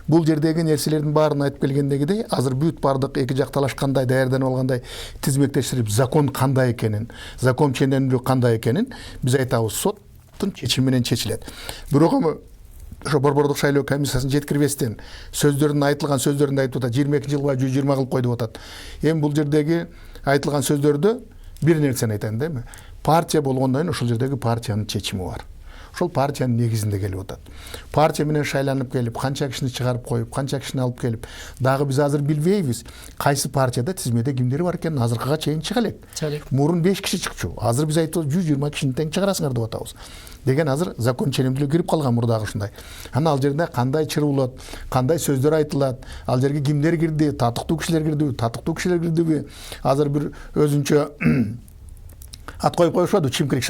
Бул жердеги нерселердин баарын айтып келгендегидей, азыр бүт бардык эки жак талашкандай, даярданып алгандай тизмектештирип, закон кандай экенин, закон ченемдүүлүк кандай экенин биз айтабыз, соттун чечими менен чечилет. Бирок эми ошо Борбордук шайлоо комиссиясын жеткирбестен сөздөрүн айтылган сөздөрүндө айтып атат, 22 жылга 120 кылып койду деп атат. Эми бул жердеги айтылган сөздөрдө бир нерсени айтайын да, эми партия болгондон кийин ошол жердеги партиянын чечими бар. Ошол партиянын негизинде келип атат. Партия менен шайланып келип, канча кишини чыгарып коюп, канча кишини алып келип, дагы биз азыр билбейбиз кайсы партияда тизмеде кимдер бар экенин азыркыга чейин чыга элек. Мурун 5 киши чыкчу. Азыр биз айтып 120 кишини тең чыгарасыңар деп атабыз. Деген азыр закон ченемдүүлүгү кирип калган мурдагы ушундай. Ана ал жерде кандай чырылат, кандай сөздөр айтылат, ал жерге кимдер кирди, татыктуу кишилер кирдиби? Азыр бир өзүнчө ат коюп коюшат, чимкирик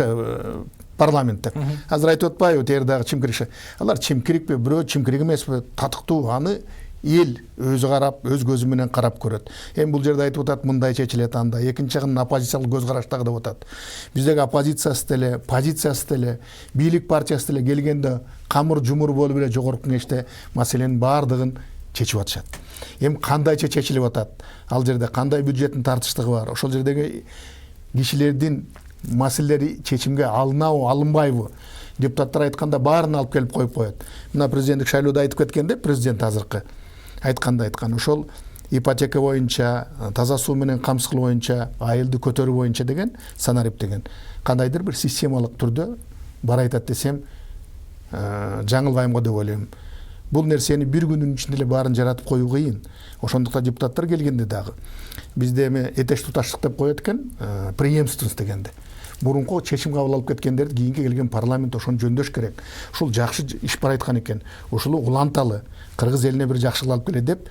парламентте. Азыр айтып атпайбы, тердагы чимкирик. Алар чимкирикпи, бирөө чимкирик эмеспи, татыктуу, аны эл өзү карап, өз көзү менен карап көрөт. Эми бул жерде айтып атат, мындай чечилет анда, экинчи жагын оппозициялык көз караштагы деп атат. Биздеги оппозициясы деле, позициясы деле, бийлик партиясы деле келгенде камыр жумур болуп эле жогорку кеңеште маселенин баардыгын чечип атышат. Эми кандайча чечилип атат? Ал жерде кандай бюджеттин тартыштыгы бар? Ошол жердеги кишилердин маселелери чечимге алынабы, алынбайбы? Депутаттар айтканда баарын алып келип коюп коет. Мына президенттик шайлоодо айтып кеткенде, президент азыркы айткан ошол ипотека боюнча, таза суу менен камсыз кылуу боюнча, айылды көтөрүү боюнча деген санарип деген кандайдыр бир системалык түрдө бар айтат десем жаңылбайм го деп ойлойм. Бул нерсени бир күнүн ичинде эле баарын жаратып коюу кыйын. Ошондуктан депутаттар келгенде дагы бизде эми этеш туташтык деп коет экен, преемственность дегенде. Мурунку чечим кабыл алып кеткендерди кийинки келген парламент ошону жөндөш керек. Ушул жакшы иш бар айткан экен. Ушул уланталы кыргыз элине бир жакшылык алып келет деп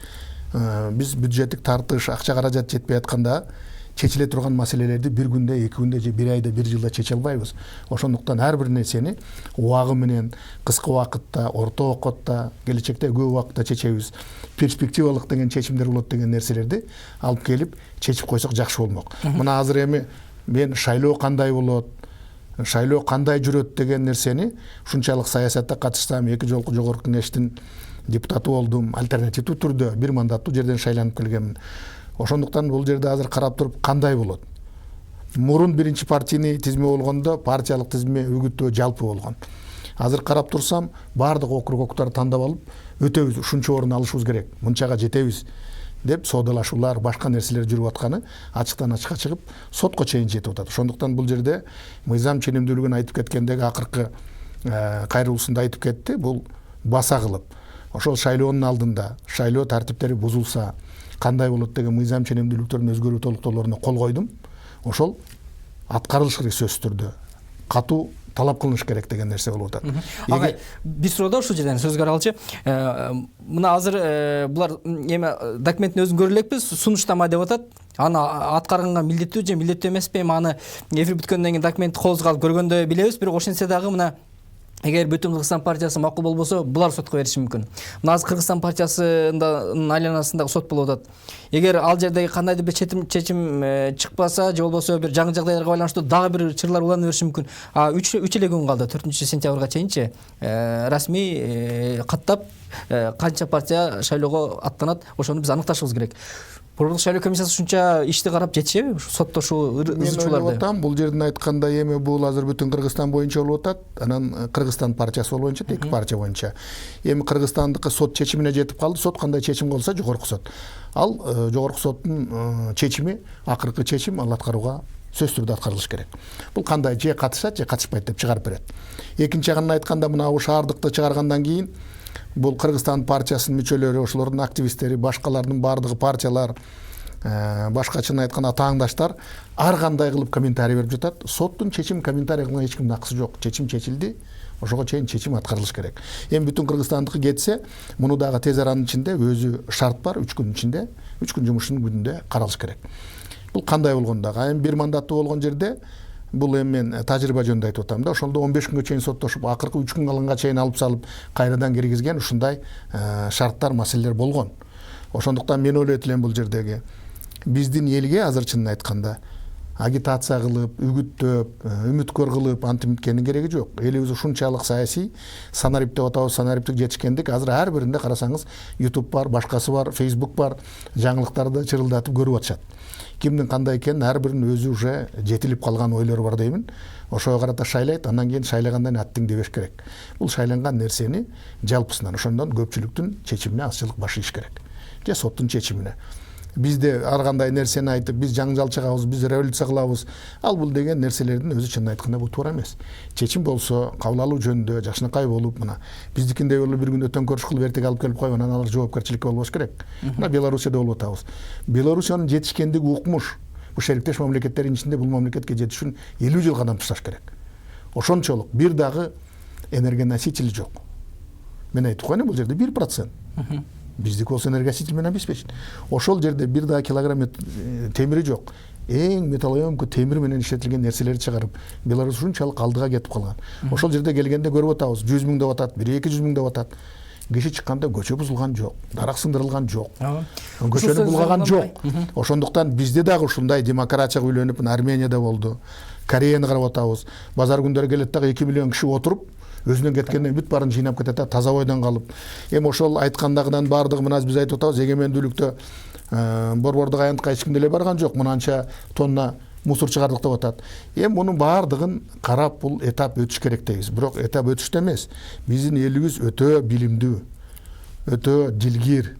биз бюджеттик тартыш, акча каражат жетпей атканда чечиле турган маселелерди бир күндө, 2 күндө же 1 айда, 1 жылда чече албайбыз. Ошондуктан ар бир нерсени убагы менен, кыска убакытта, орто убакытта, келечекте көп убакытта чечебиз. Перспективалык деген чечимдер болот деген нерселерди алып келип чечип койсок жакшы болмок. Мына азыр эми мен шайлоо кандай болот, шайлоо кандай жүрөт деген нерсени ушунчалык саясатта катышсам, 2 жолку жогорку кеңештин депутаты болдум, альтернативдүү түрдө 1 мандаттуу жерден шайланып келгенмин. Ошондуктан бул жерде азыр карап туруп кандай болот? Мурун биринчи партийный тизме болгондо партиялык тизме үгүттөө жалпы болгон. Азыр карап турсам, баардык округтарды тандап алып, өтөбүз, ушунча орун алышыбыз керек, мынчага жетебиз деп соодалашуулар, башка нерселер жүрүп атканы ачыктан ачыкка чыгып, сотко чейин жетип атат. Ошондуктан бул жерде мыйзам ченемдүүлүгүн айтып кеткендеги акыркы кайрылуусунда айтып кетти, бул баса кылып. Ошол шайлоонун алдында шайлоо тартиптери бузулса, кандай болот деген мыйзам ченемдүүлүктөрүн өзгөрүү толуктоолоруна кол койдум. Ошол аткарылыш керек сөзсүз түрдө. Катуу талап кылыныш керек деген нерсе болуп атат. Агай, бир суроодо ушул жерден сөзгө алчы. Мына азыр булар эми документтин өзүн көрө элекпиз, сунуштама деп атат. Аны аткарганга милдеттүү же милдеттүү эмеспи? Аны эфир бүткөндөн кийин документти колубузга алып көргөндө билебиз, бирок ошентсе дагы мына эгер Бүтүн Кыргызстан партиясы макул болбосо, булар сотко бериши мүмкүн. Мына азыр Кыргызстан партиясынын айланасындагы сот болуп атат. Эгер ал жердеги кандайдыр бир чечим чыкпаса, же болбосо бир жаңы жагдайларга байланыштуу дагы бир чырлар уланып бериши мүмкүн. 3 эле күн калды, 4-сентябрга чейинчи расмий каттап канча партия шайлоого аттанат, ошону биз аныкташыбыз керек. Борбордук шайлоо комиссиясы ушунча ишти карап жетишеби? Соттошуу, ызычууларды. Мен ойлоп бул жерден айтканда эми бул азыр бүтүн Кыргызстан боюнча болуп атат. Анан Кыргызстан партиясы боюнча, эки партия боюнча. Эми Кыргызстандыкы сот чечимине жетип калды. Сот кандай чечим кылса, жогорку сот. Ал жогорку соттун чечими, акыркы чечим, ал аткарууга сөзсүз түрдө аткарылыш керек. Бул кандай же катышат же катышпайт деп чыгарып берет. Экинчи жагынан айтканда мына шаардыкты чыгаргандан кийин бул Кыргызстан партиясынын мүчөлөрү, ошолордун активисттери, башкалардын баардыгы партиялар, башкачаны айтканда атааңдаштар ар кандай кылып комментарий берип жатат. Соттун чечим комментарий кылган эч кимдин акысы жок. Чечим чечилди. Ошого чейин чечим аткарылыш керек. Эми бүтүн Кыргызстандыкы кетсе, муну дагы тез аранын ичинде өзү шарт бар, 3 күн ичинде, 3 күн жумушунун күнүндө каралыш керек. Бул кандай болгондо дагы эми бир мандаттуу болгон жерде бул эми мен тажрыйба жөнүндө айтып атам да, ошондо 15 күнгө чейин соттошуп, акыркы 3 күн калганга чейин алып салып, кайрадан киргизген ушундай шарттар, маселелер болгон. Ошондуктан мен ойлойт элем бул жердеги биздин элге азыр чынын айтканда агитация кылып, үгүттөп, үмүткөр кылып антимиткенин кереги жок. Элибиз ушунчалык саясий санарип деп атабыз, санариптик жетишкендик. Азыр ар биринде карасаңыз YouTube бар, башкасы бар, Facebook бар, жаңылыктарды чырылдатып көрүп атышат. Кимдин кандай экенин ар биринин өзү уже жетилип калган ойлору бар деймин. Ошого карата шайлайт, андан кийин шайлагандан аттың дебеш керек. Бул шайланган нерсени жалпысынан ошондон көпчүлүктүн чечимине азчылык башыйыш керек. Же соттун чечимине. Бизде ар кандай нерсени айтып, биз жаңжал чыгабыз, биз революция кылабыз. Ал бул деген нерселердин өзү чынын айтканда бул туура эмес. Чечим болсо, кабыл алуу жөнүндө жакшынакай болуп, мына биздикиндей болуп бир күндө төңкөрүш кылып эртеге алып келип койгон, анан алар жоопкерчиликке болбош керек. Мына Белоруссияда болуп атабыз. Белоруссиянын жетишкендиги укмуш. Бул шериктеш мамлекеттердин ичинде бул мамлекетке жетиш үчүн 50 жыл кадам ташташ керек. Ошончолук бир дагы энергоноситель жок. Мен айтып коеюн, бул жерде 1%. Биздики болсо энергоноситель менен обеспечен. Ошол жерде бир дагы килограмм темири жок. Эң металлоемкий темир менен иштетилген нерселерди чыгарып, Беларусь ушунчалык алдыга кетип калган. Ошол жерде келгенде көрүп атабыз, 100 миң деп атат, 200 миң деп атат. Киши чыкканда көчө бузулган жок, дарак сындырылган жок. Көчөнү булгаган жок. Ошондуктан бизде дагы ушундай демократияга үйлөнүп, Арменияда болду. Кореяны карап атабыз. Базар күндөрү келет дагы 2 миллион киши отуруп, өзүнөн кеткенден бүт баарын жыйнап кетет, таза бойдон калып. Эми ошол айткандагынан баардыгы мына биз айтып атабыз, эгемендүүлүктө борбордук аянтка эч ким деле барган жок. Мынанча тонна мусор чыгардык деп атат. Эми мунун баардыгын карап бул этап өтүш керек дейбиз. Бирок этап өтүштө эмес. Биздин элибиз өтө билимдүү, өтө дилгир,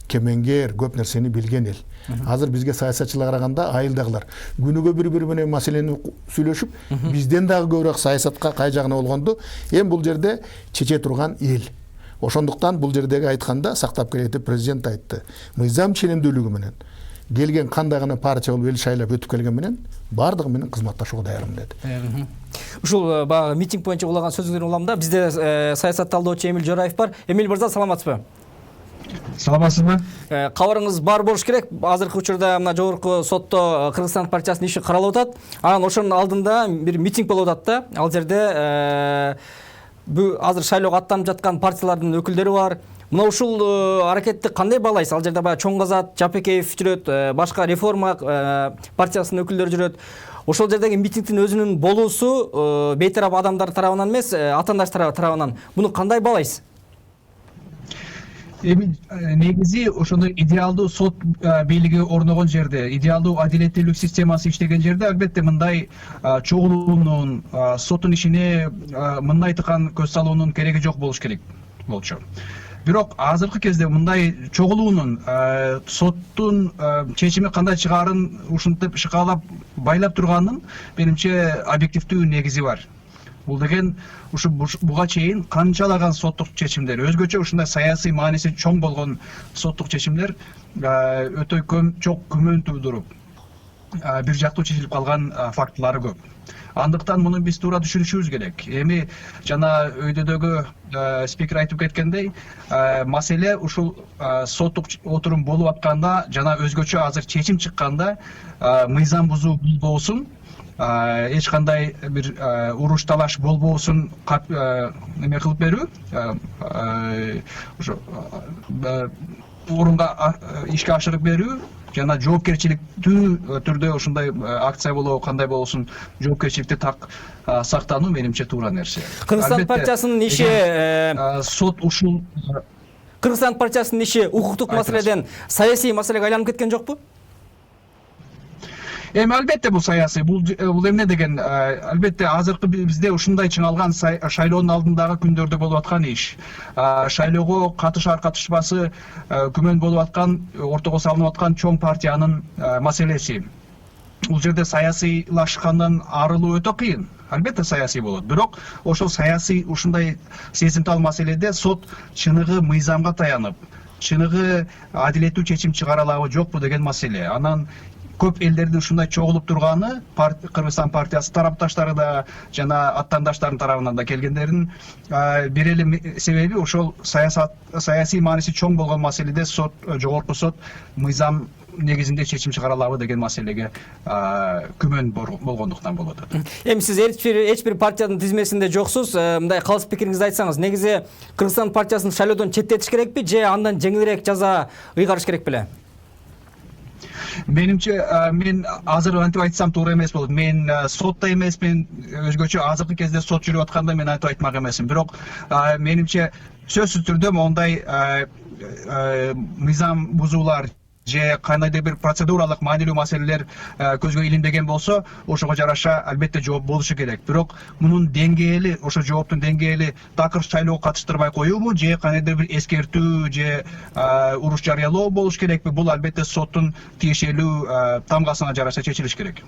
кемеңгер, көп нерсени билген эл. Азыр бизге саясатчыларга караганда айылдагылар күнүгө бири-бири менен маселени сүйлөшүп, бизден дагы көбүрөөк саясатка кай жагына болгондо, эми бул жерде чече турган эл. Ошондуктан бул жердеги айтканда сактап келет президент айтты. Мыйзам ченемдүүлүгү менен келген кандай гана партия болуп эл шайлап өтүп келген менен баардыгы менен кызматташууга даярмын деди. Ушул баягы митинг боюнча улаган сөзүңөрдүн уламда бизде саясат талдоочу Эмил Жораев бар. Эмил мырза, саламатсызбы? Саламатсызбы? Кабарыңыз бар болуш керек. Азыркы учурда мына жогорку сотто Кыргызстан партиясынын иши каралып атат. Анан ошонун алдында бир митинг болуп атат да. Ал жерде азыр шайлоого аттанып жаткан партиялардын өкүлдөрү бар. Мына ушул аракетти кандай баалайсыз? Ал жерде баягы Чоң Казат, Жапекеев жүрөт, башка реформа партиясынын өкүлдөрү жүрөт. Ошол жердеги митингдин өзүнүн болуусу бейтарап адамдар тарабынан эмес, атаандаш тарабынан. Муну кандай баалайсыз? Эми негизи ошондой идеалдуу сот бийлиги орногон жерде, идеалдуу адилеттүүлүк системасы иштеген жерде албетте мындай чогулуунун, соттун ишине мындай тыкан көз салуунун кереги жок болуш керек болчу. Бирок азыркы кезде мындай чогулуунун, соттун чечими кандай чыгаарын ушинтип шыкалап байлап турганынын менимче объективдүү негизи бар. Бул деген буга чейин канчалаган соттук чечимдер, өзгөчө ушундай саясий мааниси чоң болгон соттук чечимдер өтө чоң күмөн туудуруп, бир жактуу чечилип калган фактылары көп. Андыктан муну биз туура түшүнүшүбүз керек. Эми жана өйдөдөгү спикер айтып кеткендей, маселе ушул соттук отурум болуп атканда жана өзгөчө азыр чечим чыкканда мыйзам бузуу болбосун, эч кандай бир уруш талаш болбосун эме кылып берүү, ошо орунга ишке ашырып берүү жана жоопкерчиликтүү түрдө ушундай акция болобу кандай болсун жоопкерчиликти так сактануу менимче туура нерсе. Кыргызстан партиясынын иши сот ушул Кыргызстан партиясынын иши укуктук маселеден саясий маселеге айланып кеткен жокпу? Эми албетте бул саясий, бул эмне деген, албетте азыркы бизде ушундай чыңалган шайлоонун алдындагы күндөрдө болуп аткан иш. Шайлоого катышар катышпасы күмөн болуп аткан, ортого салынып аткан чоң партиянын маселеси. бул жерде саясыйлашкандан арылуу өтө кыйын. Албетте саясий болот. Бирок ошол саясий ушундай сезимтал маселеде сот чыныгы мыйзамга таянып, чыныгы адилеттүү чечим чыгара алабы жокпу деген маселе. Анан көп элдердин ушундай чогулуп турганы Кыргызстан партиясы тарапташтары да жана аттандаштардын тарабынан да келгендердин бир эле себеби ошол саясий мааниси чоң болгон маселеде сот, жогорку сот мыйзам негизинде чечим чыгара алабы деген маселеге күмөн болгондуктан болот. Эми сиз эч бир партиянын тизмесинде жоксуз. Мындай калыс пикириңизди айтсаңыз, негизи Кыргызстан партиясын шайлоодон четтетиш керекпи же андан жеңилирээк жаза ыйгарыш керек беле? Менимче мен азыр антип айтсам туура эмес болот. Мен сотто эмесмин, өзгөчө азыркы кезде сот жүрүп атканда мен антип айтмак эмесмин. Бирок менимче сөзсүз түрдө мондай мыйзам бузуулар же кандайдыр бир процедуралык маанилүү маселелер көзгө илинбеген болсо, ошого жараша албетте жооп болушу керек. Бирок мунун деңгээли, ошо жооптун деңгээли такыр шайлоого катыштырбай коюубу же кандайдыр бир эскертүү же уруш жарыялоо болуш керекпи? Бул албетте соттун тиешелүү тамгасына жараша чечилиш керек.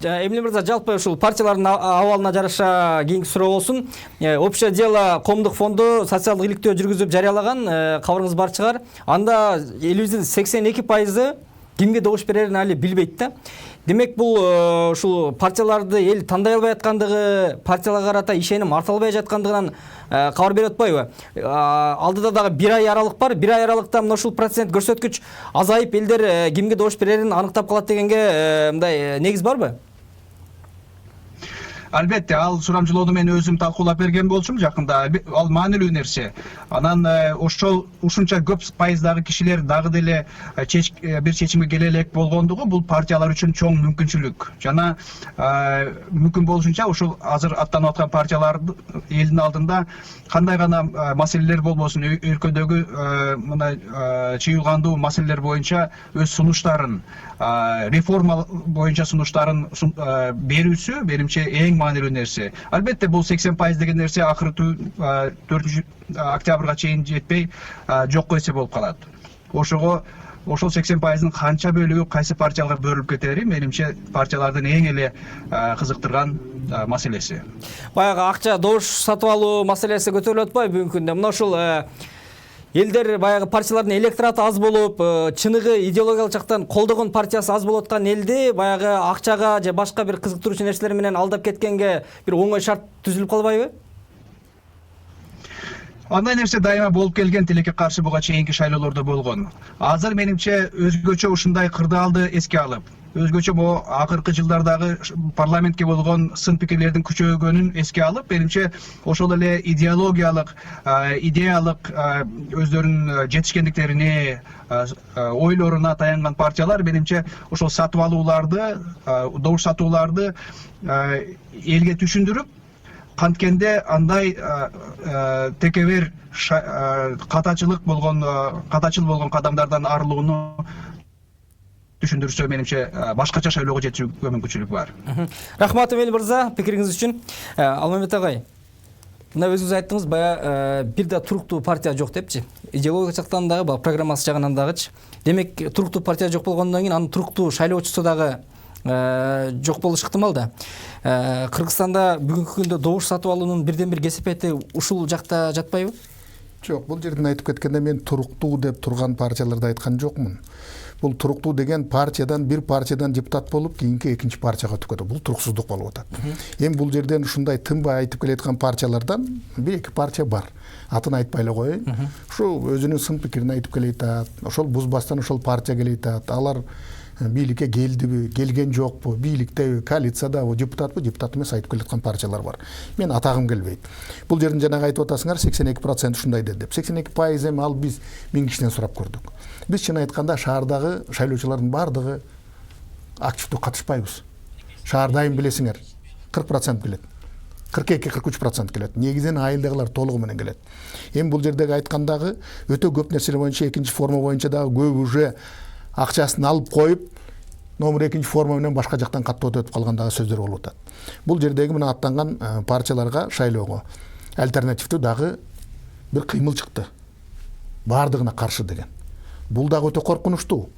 Эмиль мырза, жалпы ушул партиялардын абалына жараша кийинки суроо болсун. Общее дело коомдук фонду социалдык иликтөө жүргүзүп жарыялаган, кабарыңыз бар чыгар. Анда элибиздин 82% кимге добуш берерин али билбейт да. Демек бул ушул партияларды эл тандай албай аткандыгы, партияларга карата ишеним арта албай жаткандыгынан кабар берип атпайбы? Алдыда дагы 1 ай аралык бар. 1 ай аралыкта мына ушул процент көрсөткүч азайып элдер кимге добуш берерин аныктап калат дегенге мындай негиз барбы? Албетте, ал сурамжылоону мен өзүм талкуулап берген болчумун жакында. Ал маанилүү нерсе. Анан ошол ушунча көп пайыздагы кишилер дагы деле бир чечимге келе элек болгондугу бул партиялар үчүн чоң мүмкүнчүлүк. Жана мүмкүн болушунча ушул азыр аттанып аткан партиялар элдин алдында кандай гана маселелер болбосун, өлкөдөгү мына чыйылгандуу маселелер боюнча өз сунуштарын, реформа боюнча сунуштарын берүүсү менимче эң маанилүү нерсе. Албетте бул 80% деген нерсе акыры 4 октябрга чейин жетпей жокко эсе болуп калат. Ошого ошол 80%-ын канча бөлүгү кайсы партияларга бөлүнүп кетери менимче партиялардын эң эле кызыктырган маселеси. Баягы акча добуш сатып алуу маселеси көтөрүлүп атпайбы бүгүнкү күндө? Мына ушул элдер баягы партиялардын электораты аз болуп, чыныгы идеологиялык жактан колдогон партиясы аз болуп аткан элди баягы акчага же башка бир кызыктыруучу нерселер менен алдап кеткенге бир оңой шарт түзүлүп калбайбы? Андай нерсе дайыма болуп келген, тилекке каршы буга чейинки шайлоолордо болгон. Азыр менимче өзгөчө ушундай кырдаалды эске алып, өзгөчө бу акыркы жылдардагы парламентке болгон сын пикирлердин күчөгөнүн эске алып, менимче ошол эле идеологиялык, идеялык өздөрүнүн жетишкендиктерине, ойлоруна таянган партиялар менимче ошол сатып алууларды, добуш сатууларды элге түшүндүрүп, канткенде андай текебер катачыл болгон кадамдардан арылууну түшүндүрсө менимче башкача шайлоого жетүүгө мүмкүнчүлүк бар. Рахмат Эмиль мырза пикириңиз үчүн. Алмамет агай, мына өзүңүз айттыңыз, бая бир да туруктуу партия жок депчи. Идеологиялык жактан дагы, программасы жагынан дагычы. Демек туруктуу партия жок болгондон кийин анын туруктуу шайлоочусу дагы жок болуш ыктымал да. Кыргызстанда бүгүнкү күндө добуш сатып алуунун бирден бир кесепети ушул жакта жатпайбы? Жок, бул жерден айтып кеткенде мен туруктуу деп турган партияларды айткан жокмун. Бул туруктуу деген бир партиядан депутат болуп, кийинки экинчи партияга өтүп кетет. Бул туруксуздук болуп атат. Эми бул жерден ушундай тынбай айтып келаткан партиялардан бир эки партия бар. Атын айтпай эле коеюн. Ушу өзүнүн сын пикирин айтып келатат. Ошол бузбастан ошол партия келатат. Алар бийликке келдиби, келген жокпу, бийликтеби, коалициядабы, депутатпы, депутат эмес айтып келаткан партиялар бар. Мен атагым келбейт. Бул жерден жанагы айтып атасыңар 82% ушундай деп. 82% эми ал биз 1000 кишиден сурап көрдүк. Биз чын айтканда шаардагы шайлоочулардын бардыгы активдүү катышпайбыз. Шаардайын билесиңер 40% келет. 42-43% келет. Негизинен айылдагылар толугу менен келет. Эми бул жердеги айткандагы өтө көп нерселер боюнча экинчи форма боюнча дагы көп уже акчасын алып коюп, номер экинчи форма менен башка жактан каттап өтүп калгандагы сөздөр болуп атат. Бул жердеги мына аттанган партияларга шайлоого альтернативдүү дагы бир кыймыл чыкты. Бардыгына каршы деген. Бул дагы өтө коркунучтуу.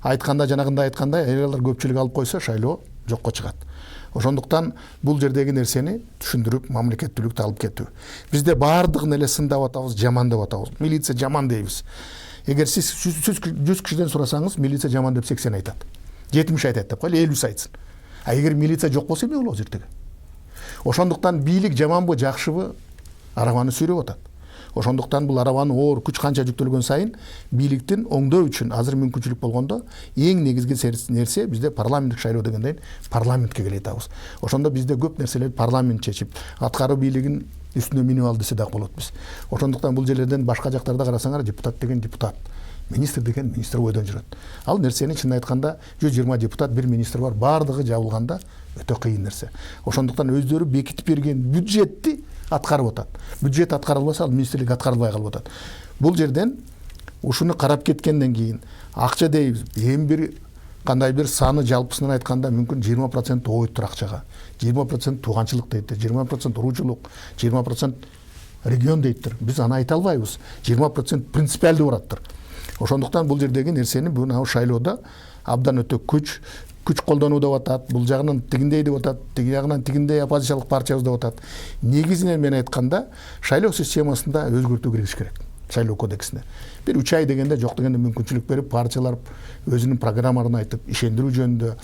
айтканда жанагындай айткандай аялдар көпчүлүк алып койсо шайлоо жокко чыгат. Ошондуктан бул жердеги нерсени түшүндүрүп, мамлекеттүүлүктү алып кетүү. Бизде баардыгын эле сындап атабыз, жаман деп атабыз. Милиция жаман дейбиз. Эгер сиз 100 кишиден сурасаңыз, милиция жаман деп 80 айтат. 70 айтат деп койлу, 50 айтсын. А эгер милиция жок болсо эмне болот эртеге? Ошондуктан бийлик жаманбы, жакшыбы арабаны сүйрөп атат. Ошондуктан бул арабаны оор күч канча жүктөлгөн сайын бийликтин оңдоо үчүн азыр мүмкүнчүлүк болгондо эң негизги нерсе бизде парламенттик шайлоо дегенден парламентке келе атабыз. Ошондо бизде көп нерселерди парламент чечип, аткаруу бийлигин үстүнө минип алды десе дагы болот биз. Ошондуктан бул жерлерден башка жактарда карасаңар, депутат деген депутат, министр деген министр бойдон жүрөт. Ал нерсени чын айтканда 120 депутат, бир министр бар, баардыгы жабылганда өтө кыйын нерсе. Ошондуктан өздөрү бекитип берген бюджетти аткарып атат. Бюджет аткарылбаса, ал министрлик аткарылбай калып атат. Бул жерден ушуну карап кеткенден кийин акча дейбиз. Эң бир кандай бир саны жалпысынан айтканда мүмкүн 20% ойттур акчага. 20% тууганчылык дейт, 20% уруучулук, 20% регион дейттир. Биз аны айта албайбыз. 20% принципиалдуу бараттыр. Ошондуктан бул жердеги нерсени мына шайлоодо абдан өтө күч колдонуу деп атат, бул жагынан тигиндей деп атат, тиги жагынан тигиндей оппозициялык партиябыз деп атат. Негизинен мен айтканда шайлоо системасында өзгөртүү киргизиш керек. Шайлоо кодексине. Бир 3 ай дегенде жок дегенде мүмкүнчүлүк берип, партиялар өзүнүн программаларын айтып, ишендирүү жөнүндө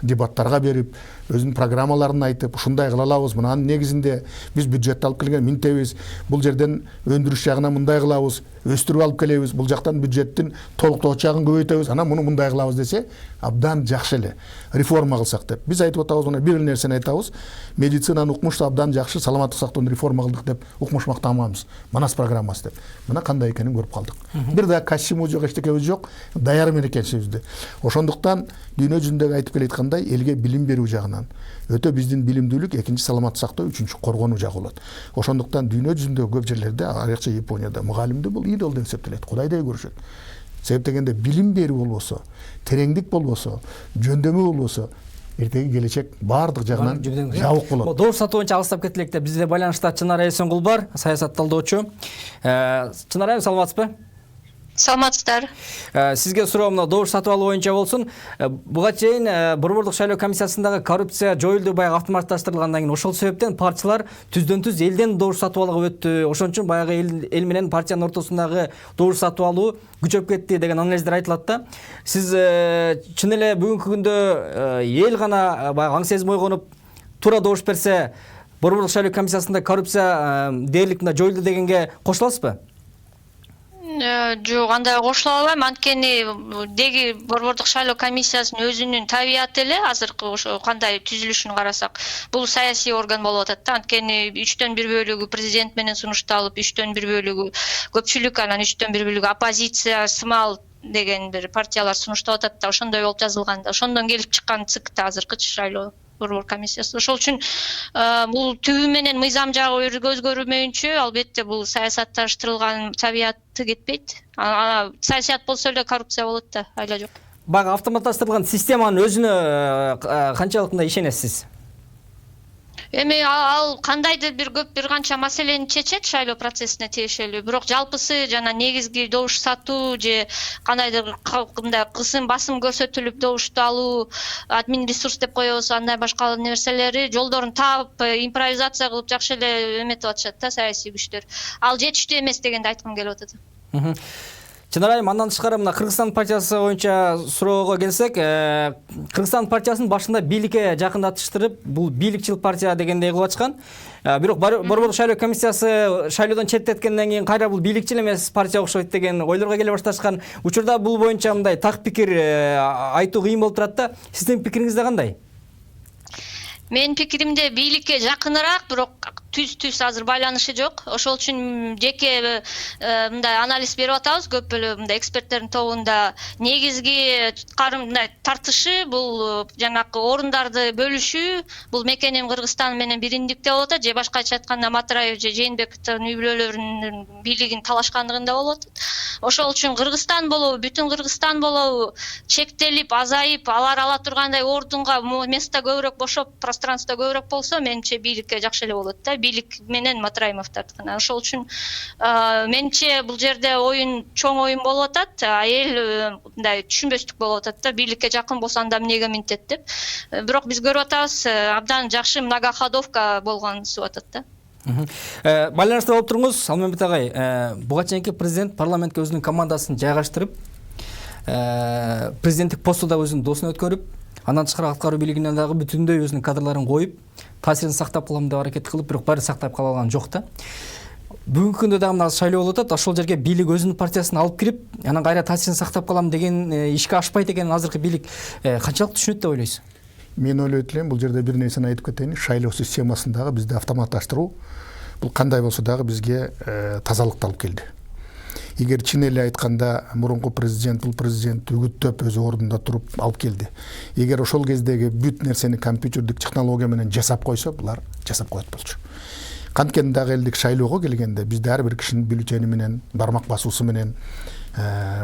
дебаттарга берип, өзүнүн программаларын айтып, ушундай кыла алабыз, мынанын негизинде биз бюджетти алып келген минтебиз, бул жерден өндүрүш жагына мындай кылабыз, өстүрүп алып келебиз, бул жактан бюджеттин толуктоочу жагын көбөйтөбүз, анан муну мындай кылабыз десе, абдан жакшы эле реформа кылсак деп. Биз айтып атабыз, мына бир нерсени айтабыз, медицинаны укмуш абдан жакшы, саламаттык сактоону реформа кылдык деп укмуш мактанабыз. Манас программасы деп. Мына кандай экенин көрүп калдык. Бир да костюму жок, эчтекебиз жок, даяр менен экенсизди. Ошондуктан дүйнө жүзүндөгү айтып келаткандай элге билим берүү жагынан өтө биздин билимдүүлүк, экинчи саламаттык сактоо, үчүнчү коргонуу жагы болот. Ошондуктан дүйнө жүзүндөгү көп жерлерде, айрыкча Японияда мугалимди бул идол деп эсептелет, кудайдай көрүшөт. Себеп дегенде билим берүү болбосо, тереңдик болбосо, жөндөмү болбосо, эртеги келечек баардык жагынан жабык болот. Добуш сатуу боюнча алыстап кетелик деп бизде байланышта Чынара Эсенгул бар, саясат талдоочу. Чынара, саламатсызбы? Саламатсыздар. Сизге суроо мына добуш сатып алуу боюнча болсун. Буга чейин Борбордук шайлоо комиссиясындагы коррупция жоюлду, баягы автоматташтырылгандан кийин ошол себептен партиялар түздөн-түз элден добуш сатып алууга өттү. Ошон үчүн баягы эл менен партиянын ортосундагы добуш сатып алуу күчөп кетти деген анализдер айтылат да. Сиз чын эле бүгүнкү күндө эл гана баягы аң сезим ойгонуп туура добуш берсе, Борбордук шайлоо комиссиясында коррупция дээрлик мында жоюлду дегенге кошула аласызбы? Жок, андай кошула албайм. Анткени деги Борбордук шайлоо комиссиясынын өзүнүн табияты эле азыркы ошо кандай түзүлүшүн карасак, бул саясий орган болуп атат да. Анткени 3/4 бөлүгү президент менен сунушталып, 3/4 бөлүгү көпчүлүк, анан 3/4 бөлүгү оппозиция сымал деген бир партиялар сунуштап атат да. Ошондой болуп жазылган да. Ошондон келип чыккан цик да азыркычы шайлоо Борбор комиссиясы. Ошол үчүн бул түбү менен мыйзам жагы өзгөрүлмөйүнчө албетте бул саясатташтырылган табияты кетпейт. Саясат болсо эле коррупция болот да, айла жок. Баягы автоматташтырылган системанын өзүнө канчалык мындай ишенесиз? Эми ал кандайдыр бир канча маселени чечет шайлоо процессине тиешелүү. Бирок жалпысы жана негизги добуш сатуу же кандайдыр мындай кысым басым көрсөтүлүп добушту алуу, админ ресурс деп коебуз, андай башка нерселери жолдорун таап, импровизация кылып жакшы эле эметип атышат да саясий күчтөр. Ал жетиштүү эмес дегенди айткым келип атат. Чынара айым, андан тышкары мына Кыргызстан партиясы боюнча суроого келсек, Кыргызстан партиясынын башында бийликке жакындатыштырып, бул бийликчил партия дегендей кылып ачкан. Бирок Борбордук шайлоо комиссиясы шайлоодон четтеткенден кийин кайра бул бийликчил эмес партия окшойт деген ойлорго келе башташкан. Учурда бул боюнча мындай так пикир айтуу кыйын болуп турат да. Сиздин пикириңизде кандай? Менин пикиримде бийликке жакыныраак, бирок түз азыр байланышы жок. Ошол үчүн жеке мындай анализ берип атабыз, көп эле мындай эксперттердин тобунда. Негизги тартышы бул жанакы орундарды бөлүшүү, бул мекенем Кыргызстан менен бириндикте болуп атат, же башкача айтканда Матраев же Жээнбековдун үй бүлөлөрүнүн бийлигин талашкандыгында болуп атат. Ошол үчүн Кыргызстан болобу, бүтүн Кыргызстан болобу чектелип, азайып, алар ала тургандай ордунга место көбүрөөк бошоп, пространство көбүрөөк болсо, менимче бийликке жакшы эле болот да. бийлик менен Матраимовдордукуна. Ошол үчүн менимче бул жерде чоң оюн болуп атат. Эл мындай түшүнбөстүк болуп атат да, бийликке жакын болсо анда эмнеге минтет деп. Бирок биз көрүп атабыз, абдан жакшы многоходовка болгонсуп атат да. Байланышта болуп туруңуз, Алмамбет агай. Буга чейинки президент парламентке өзүнүн командасын жайгаштырып, президенттик постуда өзүнүн досун өткөрүп, андан тышкары аткаруу бийлигинен дагы бүтүндөй өзүнүн кадрларын коюп, таасирин сактап калам деп аракет кылып, бирок баары сактап кала алган жок да. Бүгүнкү күндө дагы мына шайлоо болуп атат, ошол жерге бийлик өзүнүн партиясын алып кирип, анан кайра таасирин сактап калам деген ишке ашпайт экенин азыркы бийлик канчалык түшүнөт деп ойлойсуз? Мен ойлойт элем, бул жерде бир нерсени айтып кетейин. Шайлоо системасындагы бизде автоматташтыруу бул кандай болсо дагы бизге тазалыкты алып келди. Эгер чын эле айтканда мурунку президент бул президент үгүттөп өзү ордунда туруп алып келди. Эгер ошол кездеги бүт нерсени компьютердик технология менен жасап койсо, булар жасап коет болчу. Канткени дагы элдик шайлоого келгенде бизде ар бир кишинин бюллетени менен, бармак басуусу менен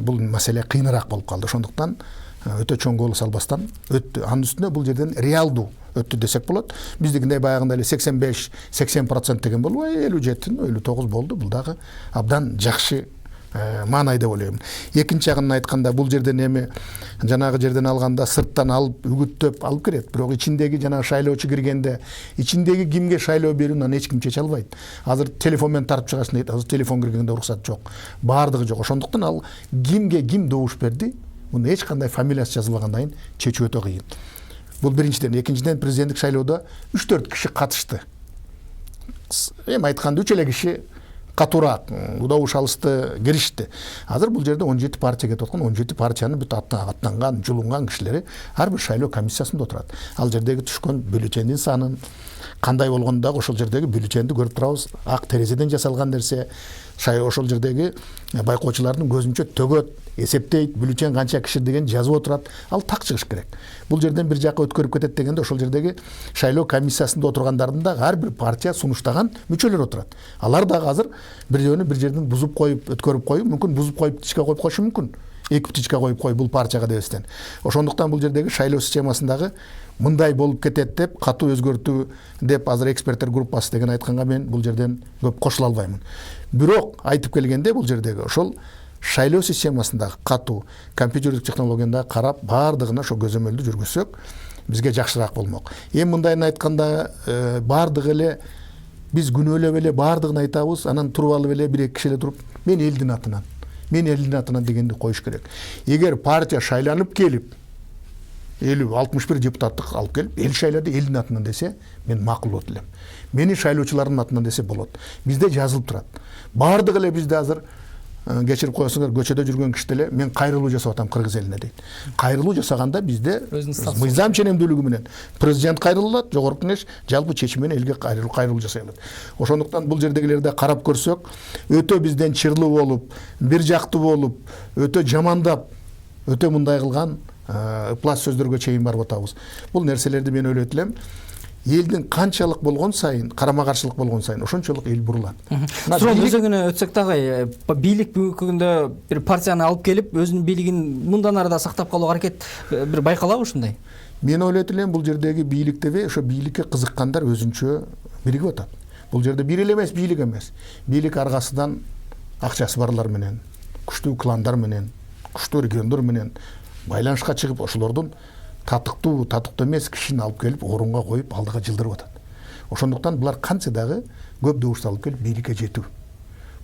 бул маселе кыйыныраак болуп калды. Ошондуктан өтө чоң голос албастан өттү. Анын үстүнө бул жерден реалдуу өттү десек болот. Биздикиндей баягында эле 85-80% деген болбой, 57-59 болду. Бул дагы абдан жакшы маанай деп ойлойм. Экинчи жагын айтканда, бул жерден эми жанагы жерден алганда сырттан алып үгүттөп алып кирет. Бирок ичиндеги жанагы шайлоочу киргенде ичиндеги кимге шайлоо берүүнү эч ким чече албайт. Азыр телефон менен тартып чыгасың дейт. Азыр телефон киргенде уруксат жок. Баардыгы жок. Ошондуктан ал кимге ким добуш берди, муну эч кандай фамилиясы жазылбагандан кийин чечүү өтө кыйын. Бул биринчиден. Экинчиден, президенттик шайлоодо 3-4 киши катышты. Эми айтканда 3 эле киши катуураак добуш алышты, киришти. Азыр бул жерде 17 партия кетип аткан, 17 партиянын бүт аттанган, жулунган кишилери ар бир шайлоо комиссиясында отурат. Ал жердеги түшкөн бюллетендин санын кандай болгондо ошол жердеги бюллетенди көрүп турабыз. Ак терезеден жасалган нерсе. Ошол жердеги байкоочулардын көзүнчө төгөт, эсептейт, бюллетен канча киши деген жазып отурат. Ал так чыгыш керек. Бул жерден бир жакка өткөрүп кетет дегенде ошол жердеги шайлоо комиссиясында отургандардын дагы ар бир партия сунуштаган мүчөлөр отурат. Алар дагы азыр бирөөнү бир жерден бузуп коюп, өткөрүп коюп, мүмкүн бузуп коюп ичке коюп коюшу мүмкүн. Эки птичка коюп кой бул партияга дебестен. Ошондуктан бул жердеги шайлоо системасындагы мындай болуп кетет деп, катуу өзгөртүү деп азыр эксперттер группасы деген айтканга мен бул жерден көп кошула албаймын. Бирок айтып келгенде бул жердеги ошол шайлоо системасындагы катуу компьютердик технологияны карап баардыгына ошо көзөмөлдү жүргүзсөк, бизге жакшыраак болмок. Эми мындайын айтканда баардыгы эле биз күнөөлөп эле баардыгын айтабыз, анан туруп алып эле бир эки киши эле туруп мен элдин атынан дегенди коюш керек. Эгер партия шайланып келип 50-61 депутаттык алып келип, эл шайлады элдин атынан десе, мен макул болот элем. Мени шайлоочулардын атынан десе болот. Бизде жазылып турат. Баардыгы эле бизде азыр кечирип коесуңар, көчөдө жүргөн киши деле мен кайрылуу жасап атам кыргыз элине дейт. Кайрылуу жасаганда бизде мыйзам ченемдүүлүгү менен президент кайрылат, жогорку кеңеш жалпы чечим менен элге кайрылуу жасай алат. Ошондуктан бул жердегилерди карап көрсөк, өтө бизден чырлуу болуп, бир жактуу болуп, өтө жамандап, өтө мындай кылган ыплас сөздөргө чейин барып атабыз. Бул нерселерди мен ойлойт элем, элдин канчалык болгон сайын, карама каршылык болгон сайын ошончолук эл бурулат. Суроо өзөгүнө өтсөк дагы, бийлик бүгүнкү күндө бир партияны алып келип, өзүнүн бийлигин мындан ары да сактап калууга аракет бир байкалабы ушундай? Мен ойлойт элем, бул жердеги бийликтеби ошо бийликке кызыккандар өзүнчө биригип атат. Бул жерде бир эле эмес, бийлик эмес. Бийлик аргасынан акчасы барлар менен, күчтүү кландар менен, күчтүү региондор менен байланышка чыгып, ошолордун татыктуу эмес кишини алып келип, орунга коюп, алдыга жылдырып атат. Ошондуктан булар канча дагы көп добушту алып келип бийликке жетүү.